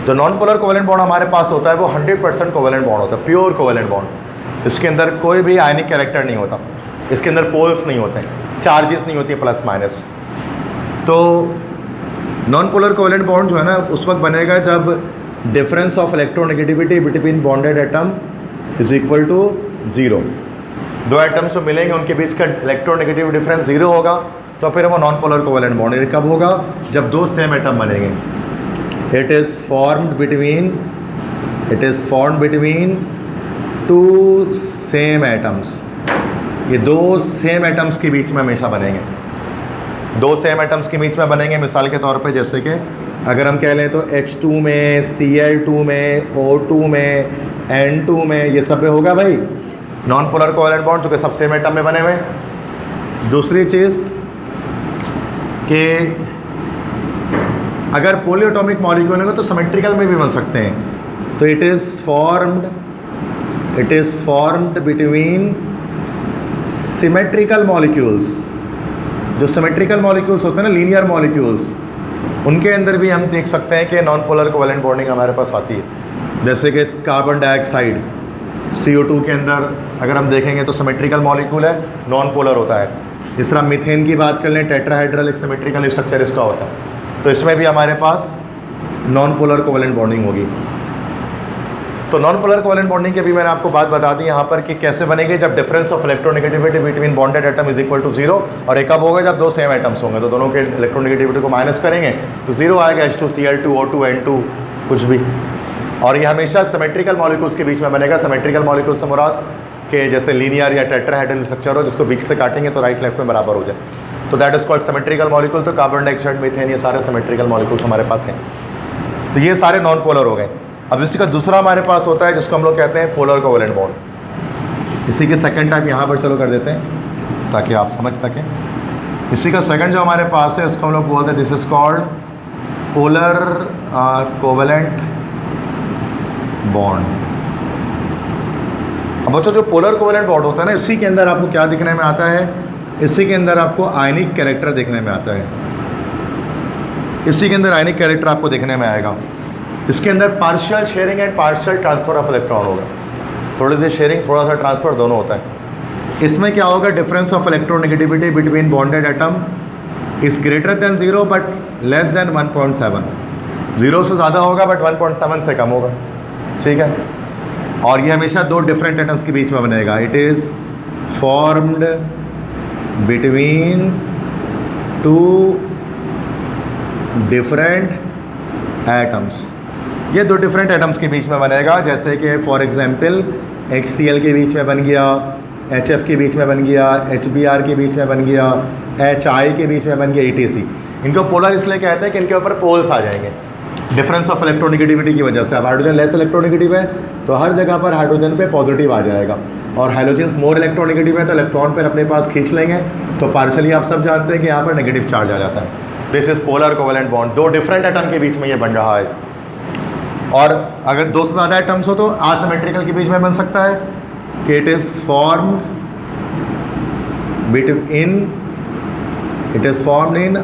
तो नॉन पोलर कोवेलेंट बॉन्ड हमारे पास होता है वो 100% कोवेलेंट बॉन्ड होता है, प्योर कोवेलेंट बॉन्ड। इसके अंदर कोई भी आयनिक कैरेक्टर नहीं होता, इसके अंदर पोल्स नहीं होते, चार्जेस नहीं होती प्लस माइनस। तो नॉन पोलर कोवेलेंट बॉन्ड जो है ना उस वक्त बनेगा जब difference of electronegativity between bonded atom is equal to 0। 2 atoms जो मिलेंगे उनके बीच का इलेक्ट्रोनेगेटिव डिफरेंस 0 होगा तो फिर वो नॉन पोलर कोवेलेंट बॉन्ड कब होगा, जब दो सेम एटम बनेंगे। It is formed between two same atoms. ये दो सेम एटम्स के बीच में हमेशा बनेंगे, दो सेम एटम्स के बीच में बनेंगे। मिसाल के तौर पे जैसे कि अगर हम कह लें तो H2 में, Cl2 में, O2 में, N2 में, ये सब में होगा भाई नॉन पोलर कोवेलेंट बॉन्ड, चूँकि सब सेम एटम में बने हुए हैं। दूसरी चीज़ कि अगर पॉलीएटॉमिक मॉलिक्यूल होगा तो सिमेट्रिकल में भी बन सकते हैं। तो it is formed between symmetrical molecules. जो सिमेट्रिकल मॉलिक्यूल्स होते हैं ना, लीनियर मॉलिक्यूल्स, उनके अंदर भी हम देख सकते हैं कि नॉन पोलर कोवेलेंट बॉन्डिंग हमारे पास आती है। जैसे कि कार्बन डाइऑक्साइड CO2 के अंदर अगर हम देखेंगे तो सिमेट्रिकल मॉलिक्यूल है, नॉन पोलर होता है। जिस तरह मीथेन की बात कर लें, टेट्राहाइड्रल एक सिमेट्रिकल स्ट्रक्चर इसका होता है, तो इसमें भी हमारे पास नॉन पोलर कोवेलेंट बॉन्डिंग होगी। तो नॉन पोलर कोवेलेंट बॉन्डिंग की भी मैंने आपको बात बता दी यहाँ पर कि कैसे बनेगी, जब difference of electronegativity between bonded atom is equal to 0, और एक कब होगा जब दो सेम एटम्स होंगे, तो दोनों के इलेक्ट्रोनेगेटिविटी को माइनस करेंगे तो 0 आएगा, H2Cl2 O2 N2 कुछ भी। और ये हमेशा सिमेट्रिकल मॉलिक्यूल्स के बीच में बनेगा। सिमेट्रिकल मॉलिक्यूल से मुराद कि जैसे लीनियर या टेट्राहाइड्रल स्ट्रक्चर हो जिसको बीच से काटेंगे तो राइट लेफ्ट में बराबर हो जाए, तो that is called symmetrical molecule. तो कार्बन डाइऑक्साइड, मीथेन, ये सारे सिमेट्रिकल मॉलिक्यूल्स हमारे पास हैं। तो ये सारे नॉन पोलर हो गए। अब इसी का दूसरा हमारे पास होता है जिसको हम लोग कहते हैं पोलर कोवेलेंट बॉन्ड। इसी के सेकंड टाइप यहाँ पर चलो कर देते हैं ताकि आप समझ सकें। इसी का सेकंड जो हमारे पास है उसको हम लोग बोलते हैं this is called polar covalent bond. अब बच्चों जो पोलर कोवेलेंट बॉन्ड होता है ना, इसी के अंदर आपको क्या दिखने में आता है, इसी के अंदर आपको आयनिक कैरेक्टर देखने में आता है। इसी के अंदर आयनिक कैरेक्टर आपको देखने में आएगा। इसके अंदर partial sharing and partial transfer of electron होगा। थोड़ी सी शेयरिंग, थोड़ा सा ट्रांसफर, दोनों होता है। इसमें क्या होगा, difference of electronegativity between bonded atom is greater than 0 but less than 1.7। 0 से ज़्यादा होगा बट 1.7 से कम होगा, ठीक है। और ये हमेशा दो डिफरेंट एटम्स के बीच में बनेगा। It is formed between two different atoms. ये दो डिफरेंट एटम्स के बीच में बनेगा। जैसे कि फॉर एग्जांपल HCl के बीच में बन गया, HF के बीच में बन गया, HBr के बीच में बन गया, HI के बीच में बन गया, ETC। इनको पोलर इसलिए कहते हैं कि इनके ऊपर पोल्स आ जाएंगे डिफरेंस ऑफ इलेक्ट्रोनेगेटिविटी की वजह से। अब हाइड्रोजन लेस इलेक्ट्रोनेगेटिव है तो हर जगह पर हाइड्रोजन पे पॉजिटिव आ जाएगा, और हाइड्रोजन मोर इलेक्ट्रोनेगेटिव है तो इलेक्ट्रॉन पर अपने पास खींच लेंगे, तो पार्शली आप सब जानते हैं कि यहाँ पर नेगेटिव चार्ज आ जाता है। This is polar covalent bond. दो डिफरेंट एटम के बीच में ये बन रहा है। और अगर दो से ज़्यादा एटम्स हो तो असिमेट्रिकल के बीच में बन सकता है कि it is formed in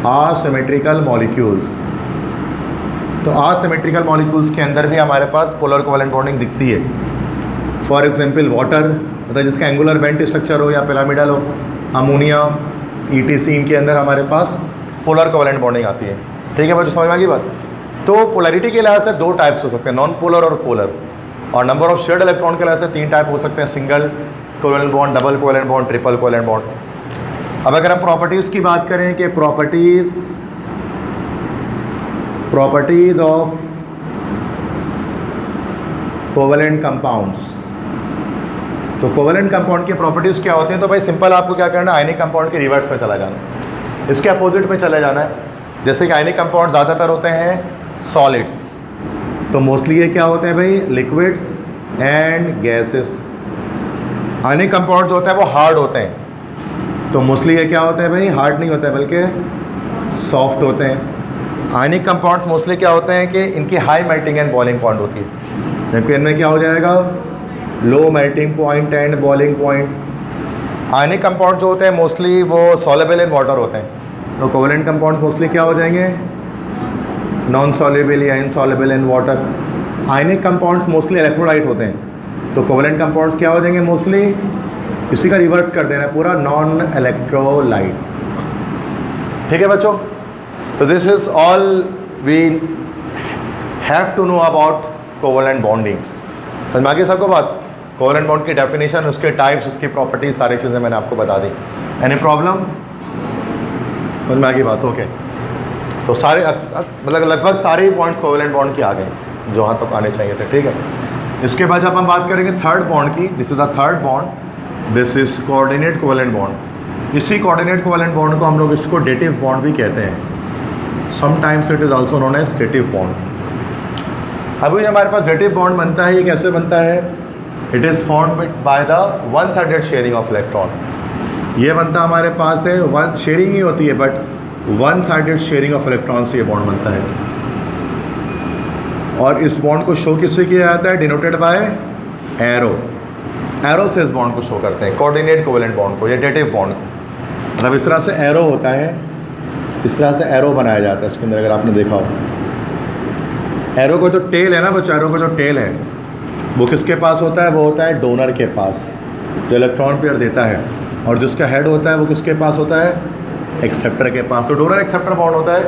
asymmetrical molecules. तो असिमेट्रिकल मॉलिक्यूल्स के अंदर भी हमारे पास पोलर कोवेलेंट बॉन्डिंग दिखती है। फॉर एग्जांपल वाटर, मतलब जिसका एंगुलर बेंट स्ट्रक्चर हो या पिरामिडल हो, अमोनिया, ETC, इनके अंदर हमारे पास पोलर कोवेलेंट बॉन्डिंग आती है, ठीक है बच्चों, समझ में आ गई बात। तो पोलैरिटी के लिहाज से दो टाइप्स हो सकते हैं, नॉन पोलर और पोलर। और नंबर ऑफ शेयर्ड इलेक्ट्रॉन के लिहाज से 3 टाइप हो सकते हैं, single covalent bond, double covalent bond, triple covalent bond. अब अगर हम प्रॉपर्टीज़ की बात करें कि प्रॉपर्टीज़ ऑफ कोवेलेंट कंपाउंड्स, तो कोवेलेंट कंपाउंड की प्रॉपर्टीज़ क्या होती हैं, तो भाई सिंपल आपको क्या करना है, आयनिक कंपाउंड के रिवर्स में चला जाना है, इसके अपोजिट में चले जाना है। जैसे कि आयनिक कंपाउंड ज़्यादातर होते हैं सॉलिड्स, तो मोस्टली ये क्या होते हैं भाई, liquids and gases. Ionic compound जो होते हैं वो हार्ड होते हैं, तो मोस्टली ये क्या होते हैं भाई, हार्ड नहीं होते हैं बल्कि सॉफ्ट होते हैं। आयनिक कंपाउंड्स मोस्टली क्या होते हैं कि इनकी high melting and boiling point होती है, जबकि इनमें क्या हो जाएगा, low melting point and boiling point. Ionic compound जो होते हैं मोस्टली वो सॉल्युबल इन वाटर होते हैं, तो कोवेलेंट कंपाउंड मोस्टली क्या हो जाएंगे, नॉन सॉल्युबल या insoluble in water. Ionic compounds mostly electrolyte होते हैं, तो कोवेलेंट कंपाउंड्स क्या हो जाएंगे, मोस्टली इसी का रिवर्स कर देना है पूरा, नॉन इलेक्ट्रोलाइट्स, ठीक है बच्चों। तो this is all we have to know about covalent bonding. समझ में आ गई सबको बात। कोवेलेंट बॉन्ड की डेफिनेशन, उसके टाइप्स, उसकी प्रॉपर्टीज, सारी चीज़ें मैंने आपको बता दी। Any problem? समझ में आ गई बात? ओके। तो सारे मतलब लगभग सारे ही पॉइंट्स कोवेलेंट बॉन्ड के आ गए जो वहाँ तक आने चाहिए थे, ठीक है। इसके बाद जब हम बात करेंगे थर्ड बॉन्ड की, this is the third bond, this is coordinate covalent bond. इसी कोऑर्डिनेट कोवेलेंट बॉन्ड को हम लोग इसको डेटिव बॉन्ड भी कहते हैं, sometimes it is also known as dative bond. अभी हमारे पास डेटिव बॉन्ड बनता है, ये कैसे बनता है? It is formed by the one sided sharing of electron. ये बनता हमारे पास है, वन शेयरिंग ही होती है but one sided sharing of electron से ये बॉन्ड बनता है। और इस बॉन्ड को शो किससे किया जाता है? Denoted by arrow. एरो से इस बॉन्ड को शो करते हैं, कोऑर्डिनेट कोवेलेंट बॉन्ड को या डेटिव बॉन्ड को। मतलब इस तरह से एरो होता है, इस तरह से एरो बनाया जाता है इसके अंदर, अगर आपने देखा हो। एरो को जो टेल है ना बच्चों, एरो को जो टेल है वो किसके पास होता है? वो होता है डोनर के पास, जो इलेक्ट्रॉन पेयर देता है। और जिसका हेड होता है वो किसके पास होता है? एक्सेप्टर के पास। तो डोनर एक्सेप्टर बॉन्ड होता है,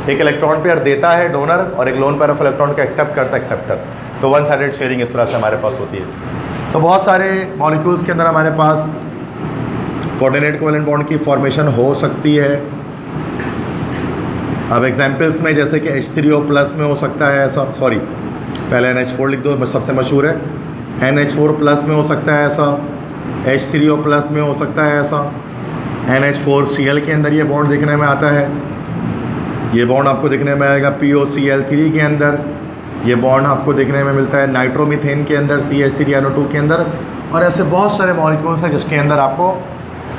एक इलेक्ट्रॉन पेयर देता है डोनर और एक लोन पेयर ऑफ इलेक्ट्रॉन का एक्सेप्ट करता है एक्सेप्टर। तो वन साइडेड शेयरिंग इस तरह से हमारे पास होती है। तो बहुत सारे मॉलिक्यूल्स के अंदर हमारे पास कोऑर्डिनेट कोवेलेंट बॉन्ड की फॉर्मेशन हो सकती है। अब एग्जांपल्स में जैसे कि H3O+ में हो सकता है ऐसा, सॉरी पहले NH4 लिख दो, सबसे मशहूर है। NH4+ में हो सकता है ऐसा, H3O+ में हो सकता है ऐसा, NH4Cl के अंदर ये बॉन्ड देखने में आता है। ये बॉन्ड आपको देखने में आएगा POCl3 के अंदर। ये बॉन्ड आपको देखने में मिलता है नाइट्रोमीथेन के अंदर, CH3NO2 के अंदर। और ऐसे बहुत सारे मॉलिक्यूल्स हैं जिसके अंदर आपको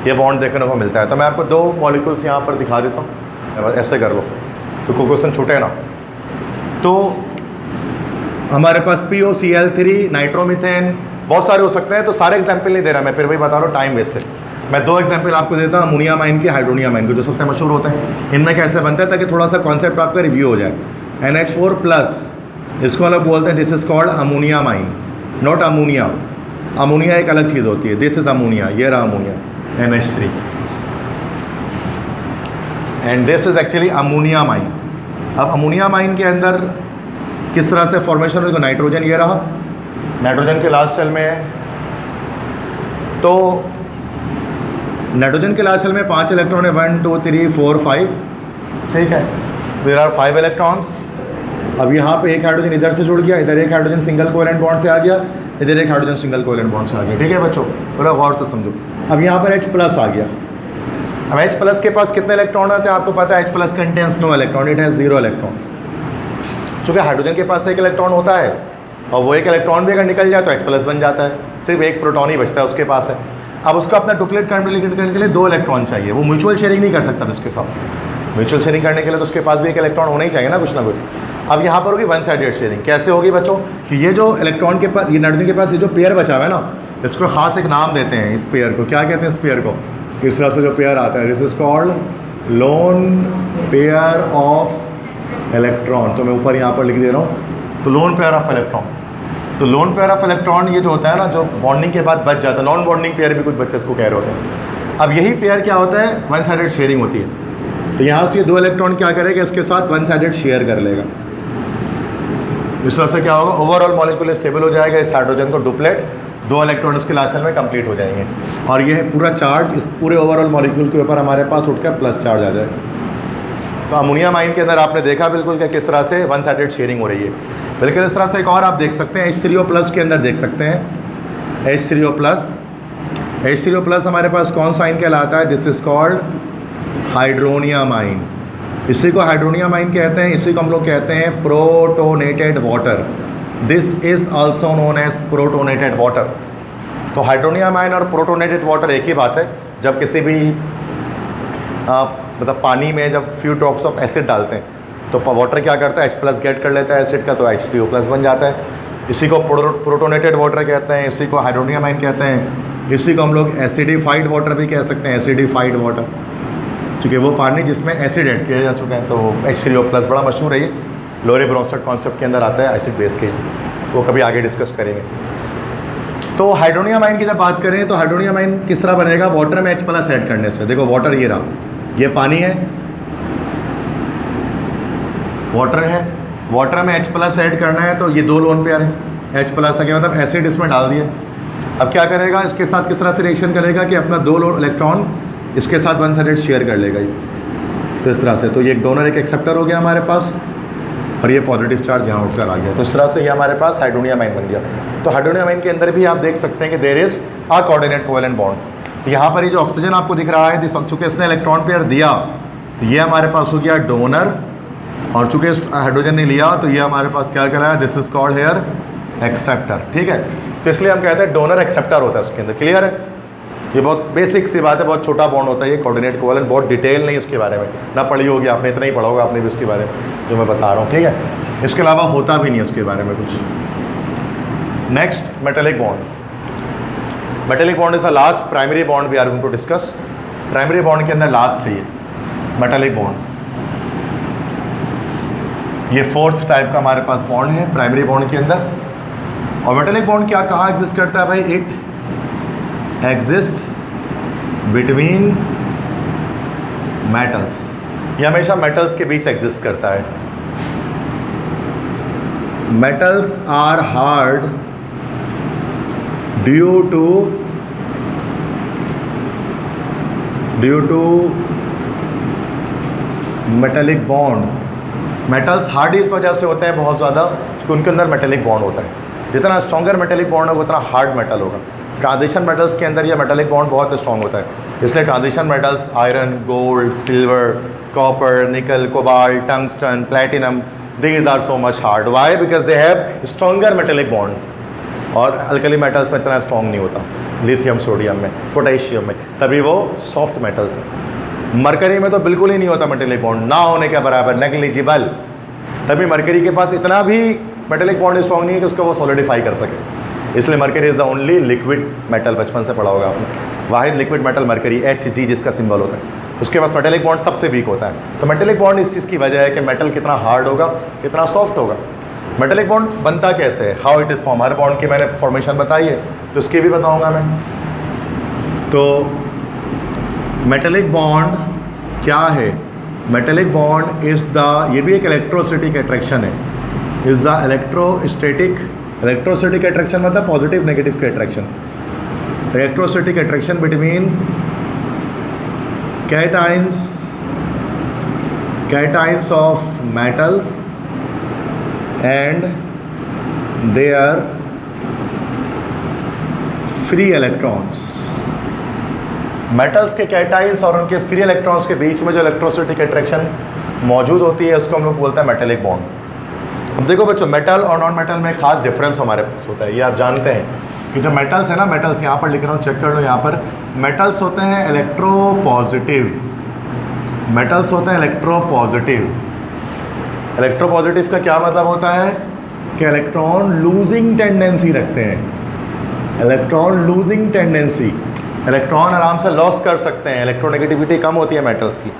ये बॉन्ड देखने को मिलता है। तो मैं आपको दो मॉलिक्यूल्स यहाँ पर दिखा देता हूँ, ऐसे कर लो तो कोई क्वेश्चन छूटे ना। तो हमारे पास POCl3, नाइट्रोमीथेन, बहुत सारे हो सकते हैं। तो सारे एग्जाम्पल नहीं दे रहा मैं, फिर वही बता रहा हूँ, टाइम वेस्ट है। मैं दो एग्जाम्पल आपको देता हूँ, अमोनिया माइन के, हाइड्रोनिया माइन के, जो सबसे मशहूर होते हैं। इनमें कैसे बनता है ताकि थोड़ा सा कॉन्सेप्ट आपका रिव्यू हो जाए। NH4+, इसको हम लोग बोलते हैं, this is called ammonia mine, not ammonia. Ammonia एक अलग चीज़ होती है, दिस इज अमोनिया, ये रहा ammonia NH3, and this is actually ammonia mine. अब अमोनिया माइन के अंदर किस तरह से फॉर्मेशन हो? नाइट्रोजन ये रहा, नाइट्रोजन के लास्ट सेल में है। तो नाइट्रोजन के लास्ट सेल में 5 इलेक्ट्रॉन है, 1 2 3 4 5, ठीक है। There are 5 electrons. अब यहाँ पे एक हाइड्रोजन इधर से जुड़ गया, इधर एक हाइड्रोजन सिंगल कोवेलेंट बॉन्ड से आ गया, इधर एक हाइड्रोजन सिंगल कोवेलेंट बॉन्ड से आ गया, ठीक है बच्चों, थोड़ा गौर से समझो। अब यहाँ पर H+ आ गया। अब H+ के पास कितने इलेक्ट्रॉन आते हैं आपको पता है? H+ contains no electron, it has 0 electrons. चूँकि हाइड्रोजन के पास एक इलेक्ट्रॉन होता है और वो एक इलेक्ट्रॉन भी अगर निकल जाए तो H+ बन जाता है, सिर्फ एक प्रोटॉन ही बचता है उसके पास है। अब उसको अपना डुप्लीकेट कंप्लीट करने के लिए 2 इलेक्ट्रॉन चाहिए, वो म्यूचुअल शेयरिंग नहीं कर सकता इसके साथ। म्यूचुअल शेयरिंग करने के लिए तो उसके पास भी एक इलेक्ट्रॉन होना ही चाहिए ना, कुछ ना कुछ। अब यहाँ पर होगी वन साइडेड शेयरिंग। कैसे होगी बच्चों? कि ये जो इलेक्ट्रॉन के पास, ये नाइट्रोजन के पास ये जो पेयर बचा हुआ है ना, इसको खास एक नाम देते हैं। इस पेयर को क्या कहते हैं? इस पेयर को, इस तरह से जो पेयर आता है, this is called lone pair of electron. तो मैं ऊपर यहाँ पर लिख दे रहा हूँ, तो लोन पेयर ऑफ इलेक्ट्रॉन। तो लोन पेयर ऑफ इलेक्ट्रॉन ये जो होता है ना, जो बॉन्डिंग के बाद बच जाता है, नॉन बॉन्डिंग पेयर भी कुछ बच्चे इसको कह रहे होते हैं। अब यही पेयर क्या होता है? वन साइडेड शेयरिंग होती है। तो यहाँ से ये 2 इलेक्ट्रॉन क्या करेगा? इसके साथ वन साइडेड शेयर कर लेगा। इस तरह से क्या होगा? ओवरऑल मॉलिक्यूल स्टेबल हो जाएगा। इस हाइड्रोजन को डुप्लेट 2 इलेक्ट्रॉन इसके लास्ट सेल में कंप्लीट हो जाएंगे और ये पूरा चार्ज इस पूरे ओवरऑल मॉलिक्यूल के ऊपर हमारे पास उठकर प्लस चार्ज आ जाएगा। तो अमोनिया माइन के अंदर आपने देखा बिल्कुल कि किस तरह से वन साइडेड शेयरिंग हो रही है। बिल्कुल इस तरह से एक और आप देख सकते हैं, H3O+ के अंदर देख सकते हैं। H3O+ हमारे पास कौन सा आइन कहलाता है? This is called hydronium ion. इसी को हाइड्रोनिया माइन कहते हैं, इसी को हम लोग कहते हैं protonated water. This is also known as protonated water. तो हाइड्रोनिया माइन और प्रोटोनेटेड वाटर एक ही बात है। जब किसी भी मतलब पानी में जब फ्यू ड्रॉप्स ऑफ एसिड डालते हैं तो वाटर क्या करता है? H+ गेट कर लेता है एसिड का, तो H3O+ बन जाता है। इसी को प्रोटोनेटेड वाटर कहते हैं, इसी को हाइड्रोनिया माइन कहते हैं। इसी को हम लोग एसिडिफाइड वाटर भी कह सकते हैं, एसिडिफाइड वाटर, क्योंकि वो पानी जिसमें एसिड ऐड किया जा चुका है। तो H3O+ बड़ा मशहूर है, ये लोरे ब्रोंस्टेड कॉन्सेप्ट के अंदर आता है, एसिड बेस के, वो कभी आगे डिस्कस करेंगे। तो हाइड्रोनिया माइन की जब बात करें तो हाइड्रोनिया माइन किस तरह बनेगा? वाटर में H+ ऐड करने से। देखो वाटर ये रहा, ये पानी है, वाटर है, वाटर में H+ ऐड करना है तो ये 2 लोन पेयर है। H+ क्या मतलब एसिड इसमें डाल दिया, अब क्या करेगा, इसके साथ किस तरह से रिएक्शन करेगा कि अपना 2 इलेक्ट्रॉन इसके साथ 1 साइडेड शेयर कर लेगा ये, तो इस तरह से। तो ये एक डोनर एक एक्सेप्टर हो गया हमारे पास, और ये पॉजिटिव चार्ज यहाँ उठकर आ गया। तो इस तरह से ये हमारे पास हाइड्रोनियम आयन बन गया। तो हाइड्रोनियम आयन के अंदर भी आप देख सकते हैं कि there is a coordinate covalent bond. तो यहाँ पर ये जो ऑक्सीजन आपको दिख रहा है, चूँकि इसने इलेक्ट्रॉन पेयर दिया तो ये हमारे पास हो गया डोनर, और चूँकि इस हाइड्रोजन ने लिया तो ये हमारे पास क्या करा है, this is called pair acceptor. ठीक है, तो इसलिए हम कहते हैं डोनर एक्सेप्टर होता है उसके अंदर। क्लियर है, ये बहुत बेसिक सी बात है, बहुत छोटा बॉन्ड होता है ये कोऑर्डिनेट कोवेलेंट, बहुत डिटेल नहीं उसके बारे में ना पढ़ी होगी आपने, इतना ही पढ़ा होगा आपने भी उसके बारे में जो मैं बता रहा हूँ। ठीक है, इसके अलावा होता भी नहीं है उसके बारे में कुछ। Next, metallic bond. Metallic bond is the last primary bond we are going to discuss. Primary bond के अंदर लास्ट है ये मेटेलिक बॉन्ड। ये 4th टाइप का हमारे पास बॉन्ड है प्राइमरी बॉन्ड के अंदर। और मेटेलिक बॉन्ड क्या कहाँ एग्जिस्ट करता है भाई, इट एग्जिस्ट्स बिटवीन मेटल्स। ये हमेशा मेटल्स के बीच एग्जिस्ट करता है। Metals are hard due to metallic bond. Metals hard इस वजह से होते हैं बहुत ज़्यादा क्योंकि उनके अंदर मेटेलिक बॉन्ड होता है। जितना स्ट्रॉन्गर मेटेलिक बॉन्ड होगा उतना हार्ड मेटल होगा। ट्रांजिशन मेटल्स के अंदर ये मेटेलिक बॉन्ड बहुत स्ट्रॉन्ग होता है, इसलिए transition metals iron, gold, silver, copper, nickel, cobalt, tungsten, platinum, these are so much hard. Why? Because they have stronger metallic bond. और अल्कली मेटल्स में इतना स्ट्रॉन्ग नहीं होता, लिथियम, सोडियम में, पोटेशियम में, तभी वो सॉफ्ट मेटल्स हैं। मरकरी में तो बिल्कुल ही नहीं होता मेटेलिक बॉन्ड, ना होने के बराबर, नेग्लिजिबल। तभी मरकरी के पास इतना भी मेटेलिक बॉन्ड स्ट्रॉन्ग नहीं है कि उसको वो सॉलिडिफाई कर सके, इसलिए mercury is the only liquid metal. बचपन से पढ़ा होगा आपने, वाहिद लिक्विड मेटल मरकरी, Hg जिसका सिंबल होता है, उसके पास मेटेलिक बॉन्ड सबसे वीक होता है। तो मेटेलिक बॉन्ड इस चीज़ की वजह है कि मेटल कितना हार्ड होगा, कितना सॉफ्ट होगा। मेटेलिक बॉन्ड बनता कैसे है, how it is form, her bond की मैंने फॉर्मेशन बताई है, तो उसकी भी बताऊंगा मैं। तो मेटेलिक बॉन्ड क्या है, मेटेलिक बॉन्ड इज़ द, ये भी एक इलेक्ट्रोस्टैटिक अट्रैक्शन है, इज़ द इलेक्ट्रोस्टैटिक अट्रैक्शन मतलब पॉजिटिव नेगेटिव के attraction, electrostatic attraction between cations of metals and their free electrons। Metals के कैटाइंस और उनके फ्री इलेक्ट्रॉन्स के बीच में जो इलेक्ट्रोस्टैटिक अट्रैक्शन मौजूद होती है उसको हम लोग बोलते हैं मेटेलिक बॉन्ड। अब देखो बच्चों, मेटल और नॉन मेटल में खास डिफरेंस हमारे पास होता है, ये आप जानते हैं कि जो मेटल्स है ना, मेटल्स यहाँ पर लिख रहा हूँ, चेक कर लो यहाँ पर, मेटल्स होते हैं इलेक्ट्रोपॉजिटिव। मेटल्स होते हैं इलेक्ट्रोपॉजिटिव। इलेक्ट्रोपॉजिटिव का क्या मतलब होता है कि इलेक्ट्रॉन लूजिंग टेंडेंसी रखते हैं। इलेक्ट्रॉन लूजिंग टेंडेंसी, इलेक्ट्रॉन आराम से लॉस कर सकते हैं, इलेक्ट्रोनेगेटिविटी कम होती है मेटल्स की,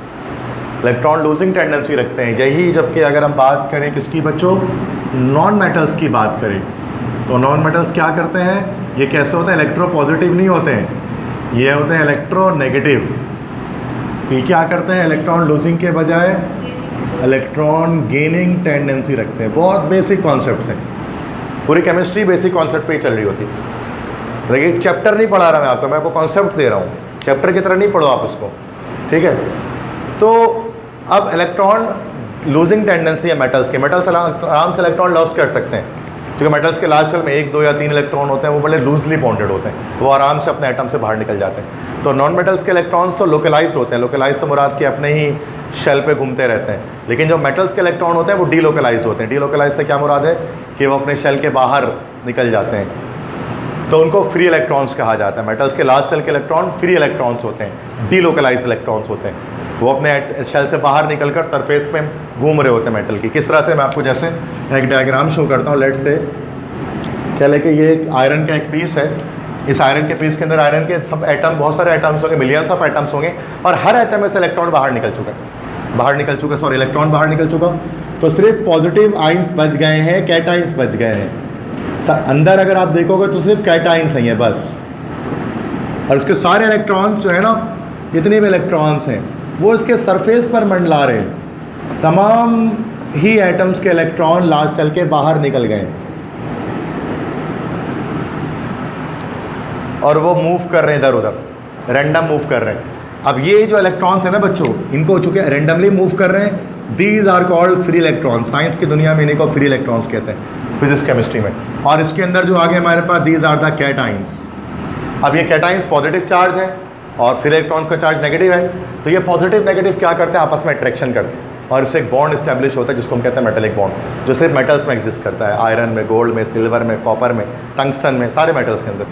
इलेक्ट्रॉन लूजिंग टेंडेंसी रखते हैं। यही जबकि अगर हम बात करें किसकी बच्चों, नॉन मेटल्स की बात करें, तो नॉन मेटल्स क्या करते हैं, ये कैसे होते हैं, इलेक्ट्रोपॉजिटिव नहीं होते हैं, ये होते हैं इलेक्ट्रोनेगेटिव। तो ये क्या करते हैं, इलेक्ट्रॉन लूजिंग के बजाय इलेक्ट्रॉन गेनिंग टेंडेंसी रखते हैं। बहुत बेसिक कॉन्सेप्ट्स हैं, पूरी केमिस्ट्री बेसिक कॉन्सेप्ट पे ही चल रही होती है। लेकिन चैप्टर नहीं पढ़ा रहा मैं आपको, मैं आपको कॉन्सेप्ट दे रहा हूँ, चैप्टर की तरह नहीं पढ़ो आप उसको, ठीक है। तो अब इलेक्ट्रॉन लूजिंग टेंडेंसी है मेटल्स के, मेटल्स आराम से इलेक्ट्रॉन लॉस कर सकते हैं क्योंकि मेटल्स के लास्ट शेल में 1, 2 या 3 इलेक्ट्रॉन होते हैं, वो बड़े लूजली बॉन्डेड होते हैं, वो आराम से अपने एटम से बाहर निकल जाते हैं। तो नॉन मेटल्स के इलेक्ट्रॉन्स तो लोकलाइज्ड होते हैं, लोकलाइज से मुराद के अपने ही शेल पे घूमते रहते हैं, लेकिन जो मेटल्स के इलेक्ट्रॉन होते हैं वो डीलोकलाइज होते हैं। डीलोकलाइज से क्या मुराद है कि वो अपने शेल के बाहर निकल जाते हैं, तो उनको फ्री इलेक्ट्रॉन्स कहा जाता है। मेटल्स के लास्ट शेल के इलेक्ट्रॉन फ्री इलेक्ट्रॉन्स होते हैं, डीलोकलाइज इलेक्ट्रॉन्स होते हैं, वो अपने शेल से बाहर निकलकर सरफेस पे घूम रहे होते हैं मेटल की। किस तरह से, मैं आपको जैसे एक डायग्राम शो करता हूँ। लेट से क्या लेके ये एक आयरन का एक पीस है, इस आयरन के पीस के अंदर आयरन के सब एटम, बहुत सारे एटम्स होंगे, मिलियंस ऑफ एटम्स होंगे, और हर एटम में से इलेक्ट्रॉन बाहर निकल चुका, इलेक्ट्रॉन बाहर निकल चुका। तो सिर्फ पॉजिटिव आइंस बच गए हैं, कैटाइंस बच गए हैं। अंदर अगर आप देखोगे तो सिर्फ कैटाइंस ही हैं बस, और इसके सारे इलेक्ट्रॉन्स जो है ना, जितने भी इलेक्ट्रॉन्स हैं वो इसके सरफेस पर मंडला रहे हैं। तमाम ही एटम्स के इलेक्ट्रॉन लास्ट सेल के बाहर निकल गए। और वो मूव कर रहे हैं इधर उधर, रैंडम मूव कर रहे हैं। अब ये जो इलेक्ट्रॉन्स है ना बच्चों, इनको चूँकि रैंडमली मूव कर रहे हैं, these are called free electrons. Science की दुनिया में इन्हीं को फ्री इलेक्ट्रॉन्स कहते हैं, फिजिक्स केमिस्ट्री में। और इसके अंदर जो आगे हमारे पास दीज आर द कैटाइंस। अब ये कैटाइंस पॉजिटिव चार्ज है और फ्री इलेक्ट्रॉन्स का चार्ज नेगेटिव है, तो ये पॉजिटिव नेगेटिव क्या करते हैं, आपस में अट्रैक्शन करते हैं और इससे एक बॉन्ड इस्टेब्लिश होता है जिसको हम कहते हैं मेटेलिक बॉन्ड, जो सिर्फ मेटल्स में एग्जिस्ट करता है, आयरन में, गोल्ड में, सिल्वर में, कॉपर में, टंगस्टन में, सारे मेटल्स के अंदर।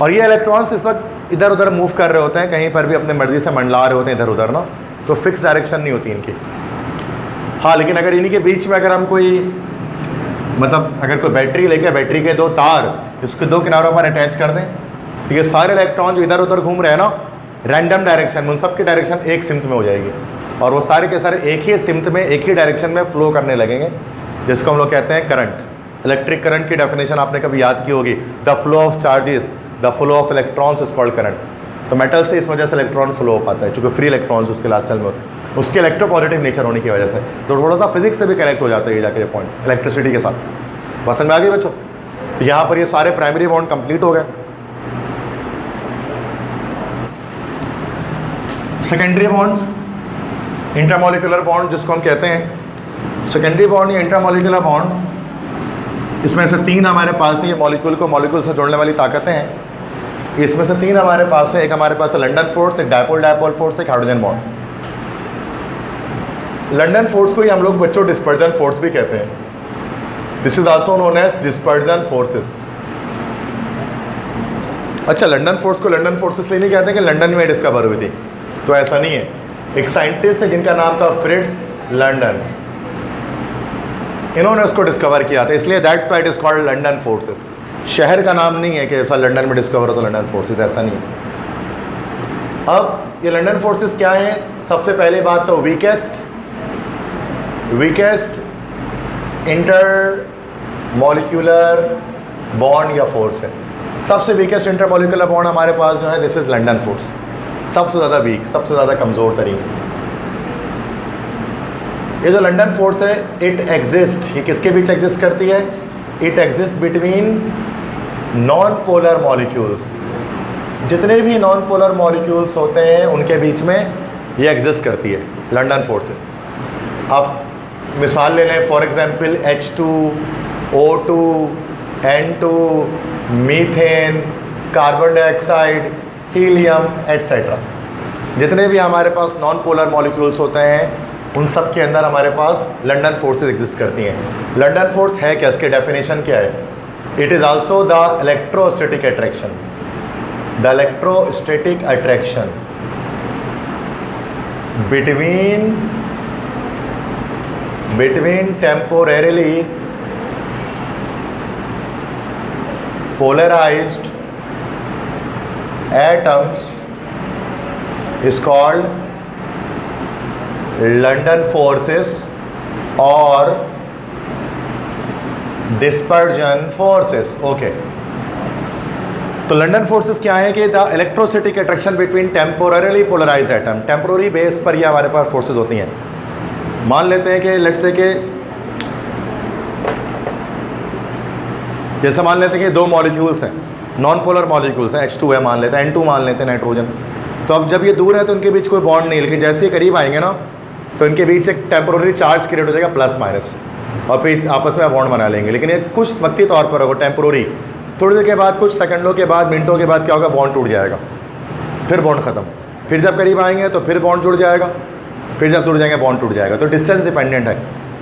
और ये इलेक्ट्रॉन्स इस वक्त इधर उधर मूव कर रहे होते हैं, कहीं पर भी अपने मर्जी से मंडला रहे होते हैं इधर उधर ना, तो फिक्स डायरेक्शन नहीं होती इनकी। हाँ, लेकिन अगर इन्हीं के बीच में अगर हम कोई मतलब अगर कोई बैटरी लेके बैटरी के दो तार इसके दो किनारों पर अटैच कर दें, तो ये सारे इलेक्ट्रॉन जो इधर उधर घूम रहे हैं ना रैंडम डायरेक्शन में, उन सब की डायरेक्शन एक सिमत में हो जाएगी और वो सारे के सारे एक ही सिमत में एक ही डायरेक्शन में फ्लो करने लगेंगे, जिसको हम लोग कहते हैं करंट। इलेक्ट्रिक करंट की डेफिनेशन आपने कभी याद की होगी, the flow of charges, the flow of electrons is called current. तो मेटल से इस वजह से इलेक्ट्रॉन फ्लो हो पाता है, क्योंकि फ्री इलेक्ट्रॉन्स उसके लास्ट चल में होते हैं, उसके इलेक्ट्रोपॉजिटिव नेचर होने की वजह से। तो थोड़ा सा फिजिक्स से भी कनेक्ट हो जाता है ये जाके पॉइंट इलेक्ट्रिसिटी के साथ। पसंद में आ गई बच्चों? तो यहाँ पर ये सारे प्राइमरी बॉन्ड कंप्लीट हो गए। सेकेंडरी बॉन्ड, इंट्रामोलिकुलर बॉन्ड जिसको हम कहते हैं सेकेंडरी बॉन्ड या इंट्रामोलिकुलर बॉन्ड, इसमें से तीन हमारे पास है। ये मॉलिक्यूल को मॉलिक्यूल से जोड़ने वाली ताकतें हैं, इसमें से तीन हमारे पास है। एक हमारे पास है लंडन फोर्स, एक डायपोल डायपोल फोर्स, एक हाइड्रोजन बॉन्ड। लंडन फोर्स को ही हम लोग बच्चों डिस्पर्जन फोर्स भी कहते हैं। This is also known as dispersion forces. अच्छा, लंडन फोर्स को लंडन फोर्स इसलिए नहीं कहते कि लंदन में डिस्कवर हुई थी, तो ऐसा नहीं है। एक साइंटिस्ट है जिनका नाम था फ्रिट्ज लंडन, इन्होंने उसको डिस्कवर किया था, इसलिए that's why it is called London forces. शहर का नाम नहीं है कि लंदन में डिस्कवर हो तो लंडन फोर्सेस, ऐसा नहीं है। अब ये लंडन फोर्सेस क्या है? सबसे पहले बात तो वीकेस्ट इंटर मॉलिक्यूलर बॉन्ड या फोर्स है। सबसे वीकेस्ट इंटर मॉलिक्यूलर बॉन्ड हमारे पास जो है दिस इज लंडन फोर्स, सबसे ज़्यादा वीक, सबसे ज़्यादा कमज़ोर तरीन। ये जो लंडन फोर्स है इट एग्जिस्ट, ये किसके बीच एग्जिस्ट करती है? It exist between non polar molecules. जितने भी नॉन पोलर मॉलिक्यूल्स होते हैं उनके बीच में ये एग्जिस्ट करती है लंडन फोर्सेस। अब मिसाल ले लें, for example H2, O2, N2, methane, carbon dioxide, helium etcetera. जितने भी हमारे पास नॉन पोलर मॉलिक्यूल्स होते हैं उन सब के अंदर हमारे पास लंडन फोर्सेस एग्जिस्ट करती हैं। लंडन फोर्स है क्या? इसके डेफिनेशन क्या है? It is also the electrostatic attraction, the electrostatic attraction between temporarily polarized atoms is called London forces or dispersion forces. Okay, तो लंडन फोर्सेस क्या है कि the electrostatic attraction between temporarily polarised atom. Temporary base पर ये हमारे पास forces होती हैं। मान लेते हैं कि लेट्स से कि जैसे मान लेते हैं कि दो मॉलिक्यूल्स हैं, नॉन पोलर मॉलिक्यूल्स हैं, H2 है मान लेते हैं, N2 मान लेते हैं, नाइट्रोजन। तो अब जब ये दूर है तो उनके बीच कोई बॉन्ड नहीं, लेकिन जैसे ही करीब आएंगे ना तो इनके बीच एक टेम्पोररी चार्ज क्रिएट हो जाएगा प्लस माइनस, और फिर आपस में बॉन्ड बना लेंगे। लेकिन ये कुछ वक्ती तौर पर होगा, टेम्पोररी। थोड़ी देर के बाद, कुछ सेकंडों के बाद, मिनटों के बाद क्या होगा? बॉन्ड टूट जाएगा, फिर बॉन्ड ख़त्म। फिर जब करीब आएंगे तो फिर बॉन्ड जुड़ जाएगा, फिर जब दूर जाएंगे बॉन्ड टूट जाएगा। तो डिस्टेंस डिपेंडेंट है।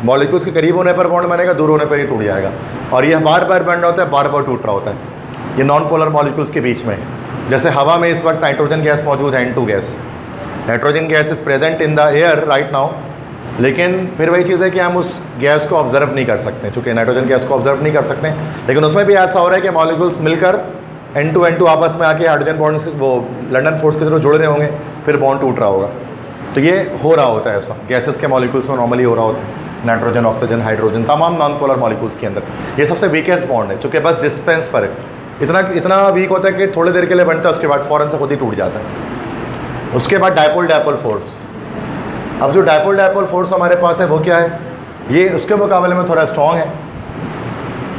मॉलिक्यूल्स के करीब होने पर बॉन्ड बनेगा, दूर होने पर ही टूट जाएगा। और ये बार बार बन रहा होता है, बार बार टूट रहा होता है। ये नॉन पोलर मॉलिक्यूल्स के बीच में है। जैसे हवा में इस वक्त नाइट्रोजन गैस मौजूद है, N2 gas. Nitrogen gas is present in the air right now, लेकिन फिर वही चीज़ है कि हम उस गैस को ऑब्जर्व नहीं कर सकते, चूँकि नाइट्रोजन गैस को ऑब्जर्व नहीं कर सकते। लेकिन उसमें भी ऐसा हो रहा है कि मॉलिक्यूल्स मिलकर N2 आपस में आके हाइड्रोजन बॉन्ड से वो लंडन फोर्स के थ्रू जुड़ रहे होंगे, फिर बॉन्ड टूट रहा होगा। तो ये हो रहा होता है ऐसा, गैसेस के मॉलिक्यूल्स में नॉर्मली हो रहा होता है, नाइट्रोजन, ऑक्सीजन, हाइड्रोजन, तमाम नॉन पोलर मॉलिक्यूल्स के अंदर। ये सबसे वीकेस्ट बॉन्ड है, चूँकि बस डिस्टेंस पर है। इतना वीक होता है कि थोड़ी देर के लिए बनता है, उसके बाद फ़ौरन से खुद ही टूट जाता है। उसके बाद डायपोल डायपोल फोर्स। अब जो डायपोल डायपोल फोर्स हमारे पास है वो क्या है? ये उसके मुकाबले में थोड़ा स्ट्रॉन्ग है।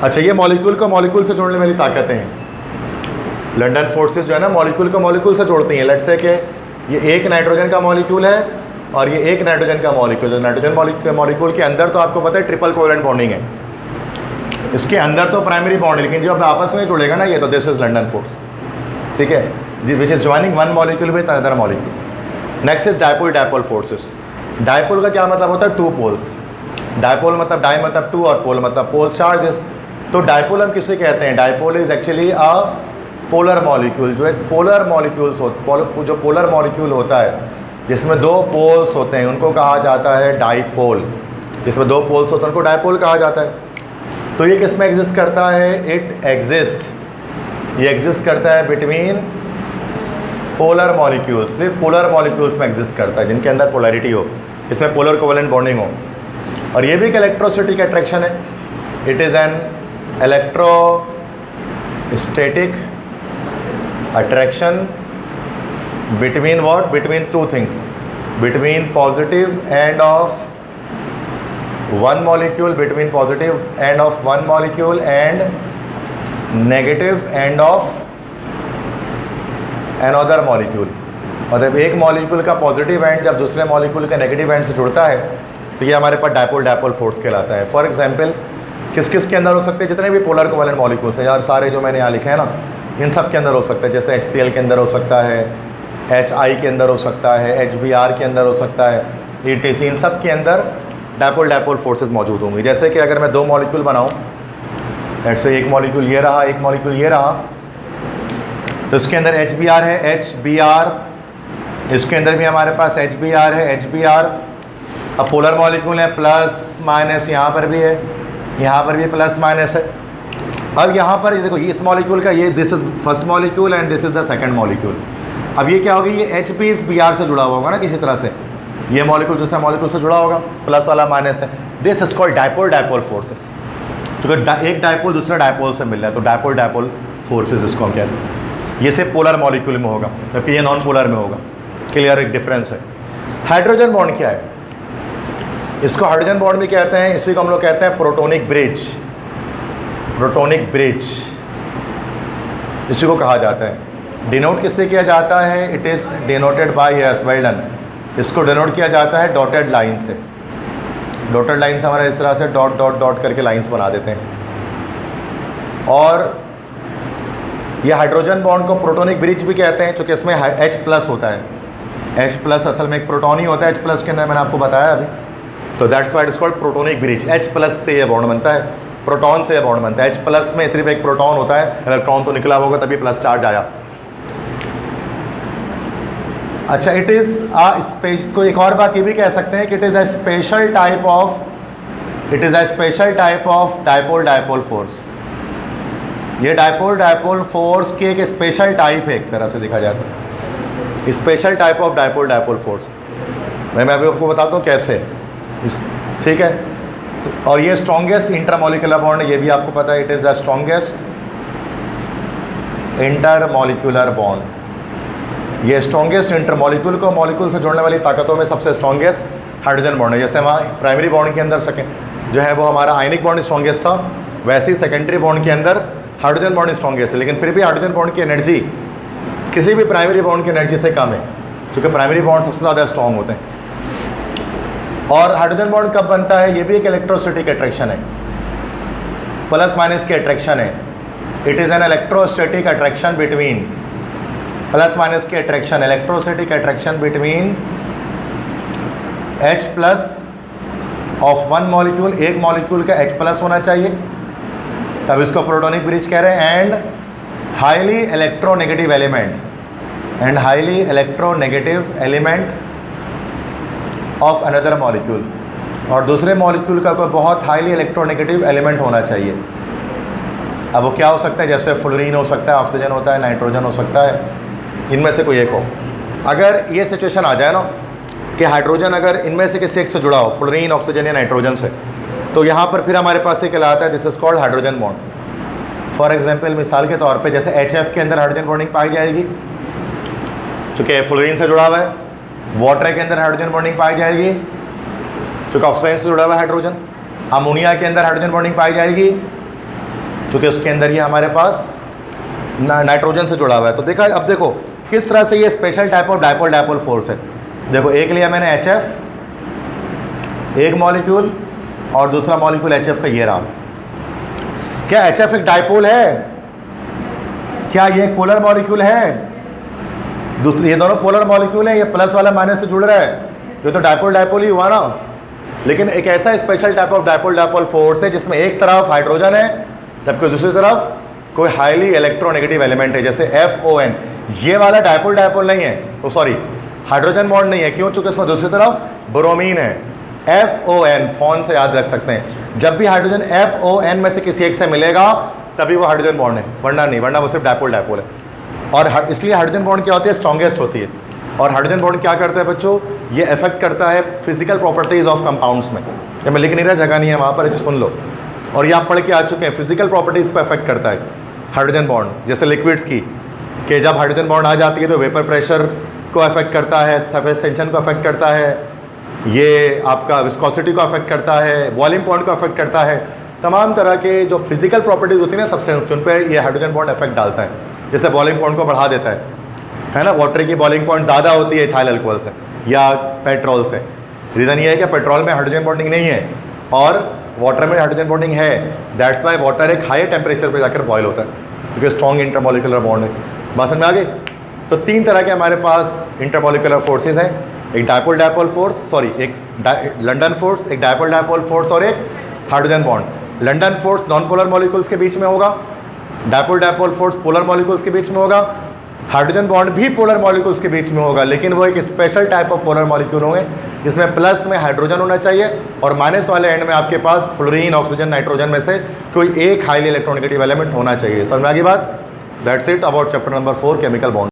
अच्छा, ये मॉलिक्यूल को मॉलिक्यूल से जोड़ने वाली ताकतें हैं। लंडन फोर्सेस जो है ना मॉलिक्यूल को मॉलिक्यूल से जोड़ती हैं। लेट्स से कि ये एक नाइट्रोजन का मॉलिक्यूल है और ये एक नाइट्रोजन का मॉलिक्यूल। नाइट्रोजन मॉलिक्यूल के अंदर तो आपको पता है ट्रिपल कोवेलेंट बॉन्डिंग है, इसके अंदर तो प्राइमरी बॉन्ड है, लेकिन जब आपस में जुड़ेगा ना ये तो दिस इज लंडन फोर्स, ठीक है, which is joining one molecule with another molecule. Next is dipole dipole forces. Dipole का क्या मतलब होता है? Two poles. डायपोल मतलब डाई मतलब टू और पोल मतलब पोल चार्जेस। तो डायपोल हम किसे कहते हैं? Dipole is actually a polar molecule. जो एक पोलर मॉलिक्यूल्स जो पोलर मॉलिक्यूल होता है जिसमें दो पोल्स होते हैं उनको कहा जाता है डाइपोल। जिसमें दो पोल्स होते हैं उनको डाइपोल कहा जाता है। तो ये किस में एग्जिस्ट करता है? ये एग्जिस्ट करता है बिटवीन पोलर मॉलिक्यूल्स। सिर्फ पोलर मॉलिक्यूल्स में एग्जिस्ट करता है जिनके अंदर पोलैरिटी हो, इसमें पोलर कोवेलेंट बॉन्डिंग हो। और ये भी एक इलेक्ट्रोस्टैटिक अट्रैक्शन है। It is an electrostatic attraction between what? Between two things, between positive end of one molecule, between positive end of one molecule and negative end of another molecule. मतलब एक molecule का positive and जब दूसरे molecule के negative and से जुड़ता है तो ये हमारे पास डायपोल डायपोल फोर्स कहलाता है। फॉर एग्जांपल किस किस के अंदर हो सकते हैं? जितने भी पोलर कोवेलेंट मॉलिक्यूल्स हैं यार, सारे जो मैंने यहाँ लिखे हैं ना, इन सब के अंदर हो सकते हैं। जैसे HCl के अंदर हो सकता है, HI के अंदर हो सकता है, HBr के अंदर हो सकता है, ETC, इन सब के अंदर डायपोल डायपोल फोर्सेस मौजूद होंगी। जैसे कि अगर मैं दो मॉलिक्यूल बनाऊँ, ऐसे एक मॉलिक्यूल ये रहा, एक मॉलिक्यूल ये रहा, तो इसके अंदर HBr है, HBr, इसके अंदर भी हमारे पास HBr है, HBr। अब पोलर मॉलिक्यूल है, प्लस माइनस, यहाँ पर भी है, यहाँ पर भी प्लस माइनस है। अब यहाँ पर ये देखो, इस मॉलिक्यूल का ये this is first molecule and this is the second molecule. अब ये क्या होगा? ये H भी इस Br से जुड़ा हुआ होगा ना किसी तरह से, ये मॉलिक्यूल दूसरे मॉलिक्यूल से जुड़ा होगा, प्लस वाला माइनस है। This is called dipole dipole forces. क्योंकि एक डायपोल दूसरा डायपोल से मिल रहा है तो डायपोल डायपोल फोर्सेस इसको हम कहते हैं। ये सिर्फ पोलर मॉलिक्यूल में होगा जबकि ये नॉन पोलर में होगा। क्लियर? एक डिफरेंस है। हाइड्रोजन बॉन्ड क्या है? इसको हाइड्रोजन बॉन्ड भी कहते हैं, इसी को हम लोग कहते हैं प्रोटोनिक ब्रिज। प्रोटोनिक ब्रिज इसी को कहा जाता है। डिनोट किससे किया जाता है? It is denoted by, yes well done, इसको डिनोट किया जाता है डॉटेड लाइन से। डॉटेड लाइन से हमारा इस तरह से डॉट डॉट डॉट करके लाइंस बना देते हैं। और ये हाइड्रोजन बॉन्ड को प्रोटोनिक ब्रिज भी कहते हैं क्योंकि इसमें H प्लस होता है। H प्लस असल में एक प्रोटॉन ही होता है H प्लस के अंदर, मैंने आपको बताया अभी। तो that's why it's called protonic bridge. H plus से ये बॉन्ड बनता है, प्रोटॉन से ये बॉन्ड बनता है। H प्लस में सिर्फ एक प्रोटॉन होता है, इलेक्ट्रॉन तो निकला होगा तभी प्लस चार्ज आया। अच्छा, इट इज़ स्पेस को एक और बात ये भी कह सकते हैं कि it is a special type of dipole dipole force. ये डायपोल डायपोल फोर्स की एक स्पेशल टाइप है, एक तरह से देखा जाए तो special type of dipole dipole force. मैं अभी आपको बताता हूँ कैसे, ठीक है। तो और ये स्ट्रॉन्गेस्ट इंटरमॉलिक्यूलर बॉन्ड है, ये भी आपको पता है। It is the strongest intermolecular bond. ये स्ट्रॉन्गेस्ट इंटरमॉलिक्यूल को मॉलिक्यूल से जोड़ने वाली ताकतों में सबसे स्ट्रॉन्गेस्ट हाइड्रोजन बॉन्ड है। जैसे हमारा प्राइमरी बॉन्ड के अंदर जो है वो हमारा आयनिक बॉन्ड स्ट्रॉन्गेस्ट था, वैसे ही सेकेंडरी बॉन्ड के अंदर हाइड्रोजन बॉन्ड स्ट्रॉन्गेस्ट है। लेकिन फिर भी हाइड्रोजन बॉन्ड की एनर्जी किसी भी प्राइमरी बॉन्ड की एनर्जी से कम है, क्योंकि प्राइमरी बॉन्ड सबसे ज़्यादा स्ट्रॉन्ग होते हैं। और हाइड्रोजन बॉन्ड कब बनता है? ये भी एक इलेक्ट्रोस्टैटिक अट्रैक्शन है, प्लस माइनस की अट्रैक्शन है। It is an electrostatic attraction between, plus minus की attraction, electrostatic attraction between H plus of one molecule. एक मॉलिक्यूल का H प्लस होना चाहिए, तब इसको प्रोटोनिक ब्रिज कह रहे हैं। And highly electronegative element of another molecule, और दूसरे मॉलिक्यूल का कोई बहुत हाईली इलेक्ट्रोनेगेटिव एलिमेंट होना चाहिए। अब वो क्या हो सकता है? जैसे फ्लोरीन हो सकता है, ऑक्सीजन होता है, नाइट्रोजन हो सकता है, इनमें से कोई एक हो। अगर ये सिचुएशन आ जाए ना कि हाइड्रोजन अगर इनमें से किसी एक से जुड़ा हो, फ्लोरीन, ऑक्सीजन या नाइट्रोजन से, तो यहाँ पर फिर हमारे पास एक कहलाता है, this is called hydrogen bond. For example, मिसाल के तौर पे जैसे HF के अंदर हाइड्रोजन बॉन्डिंग पाई जाएगी चूँकि फ्लोरीन से जुड़ा हुआ है। वाटर के अंदर हाइड्रोजन बॉन्डिंग पाई जाएगी चूँकि ऑक्सीजन से जुड़ा हुआ है हाइड्रोजन। अमोनिया के अंदर हाइड्रोजन बॉन्डिंग पाई जाएगी चूँकि उसके अंदर ये हमारे पास नाइट्रोजन से जुड़ा हुआ है। तो देखा, अब देखो किस तरह से ये special type of dipole dipole force है। देखो एक लिया मैंने HF, एक मॉलिक्यूल, और दूसरा मॉलिक्यूल HF का ये रहा। क्या HF एक डायपोल है? क्या ये एक पोलर मॉलिक्यूल है? दूसरी, ये दोनों पोलर मॉलिक्यूल हैं, ये प्लस वाला माइनस से जुड़ रहा है, ये तो डायपोल डायपोल ही हुआ ना। लेकिन एक ऐसा special type of dipole dipole force है जिसमें एक तरफ हाइड्रोजन है जबकि दूसरी तरफ कोई हाईली इलेक्ट्रोनेगेटिव एलिमेंट है, जैसे FON। ये वाला डायपोल डायपोल नहीं है, तो सॉरी हाइड्रोजन बॉन्ड नहीं है, क्यों? चूंकि इसमें दूसरी तरफ ब्रोमीन है। FON, फोन से याद रख सकते हैं। जब भी हाइड्रोजन FON में से किसी एक से मिलेगा तभी वो हाइड्रोजन बॉन्ड है, वरना नहीं, वरना वो सिर्फ डायपोल डायपोल है। और इसलिए हाइड्रोजन बॉन्ड क्या होती है? स्ट्रॉन्गेस्ट होती है। और हाइड्रोजन बॉन्ड क्या करता है बच्चों? ये इफेक्ट करता है फिजिकल प्रॉपर्टीज ऑफ कंपाउंड्स में। ये मैं लिख नहीं रहा, जगह नहीं है वहाँ पर, इसे सुन लो। और ये आप पढ़ के आ चुके हैं, फिजिकल प्रॉपर्टीज पर इफेक्ट करता है हाइड्रोजन बॉन्ड, जैसे लिक्विड्स की, कि जब हाइड्रोजन बॉन्ड आ जाती है तो वेपर प्रेशर को अफेक्ट करता है, सरफेस टेंशन को अफेक्ट करता है, ये आपका विस्कोसिटी को अफेक्ट करता है, बॉइलिंग पॉइंट को अफेक्ट करता है। तमाम तरह के जो फिजिकल प्रॉपर्टीज होती है ना सब्सटेंस की, उन पर ये हाइड्रोजन बॉन्ड इफेक्ट डालता है। जैसे बॉइलिंग पॉइंट को बढ़ा देता है ना, वाटर की बॉइलिंग पॉइंट ज़्यादा होती है इथाइल अल्कोहल से या पेट्रोल से। रीज़न ये है कि पेट्रोल में हाइड्रोजन बॉन्डिंग नहीं है और वाटर में हाइड्रोजन बॉन्डिंग है। दैट्स वाई वाटर एक हाई टेम्परेचर पर जाकर बॉयल होता है, क्योंकि स्ट्रॉन्ग इंटरमोलिकुलर बॉन्ड है। बात समझ में आ गई? तो तीन तरह के हमारे पास इंटरमोलिकुलर फोर्सेज हैं, एक डायपोल डायपोल फोर्स, सॉरी एक लंडन फोर्स, एक डायपोल डायपोल फोर्स और एक hydrogen bond. London force non polar molecules के बीच में होगा, dipole dipole force polar molecules के बीच में होगा, हाइड्रोजन बॉन्ड भी पोलर मॉलिक्यूल्स के बीच में होगा, लेकिन वो एक special type of polar molecule होंगे जिसमें प्लस में हाइड्रोजन होना चाहिए और माइनस वाले एंड में आपके पास फ्लोरीन, ऑक्सीजन, नाइट्रोजन में से कोई एक हाईली इलेक्ट्रोनेगेटिव एलिमेंट होना चाहिए। समझ में आ गई बात? That's it about chapter number 4 chemical bond.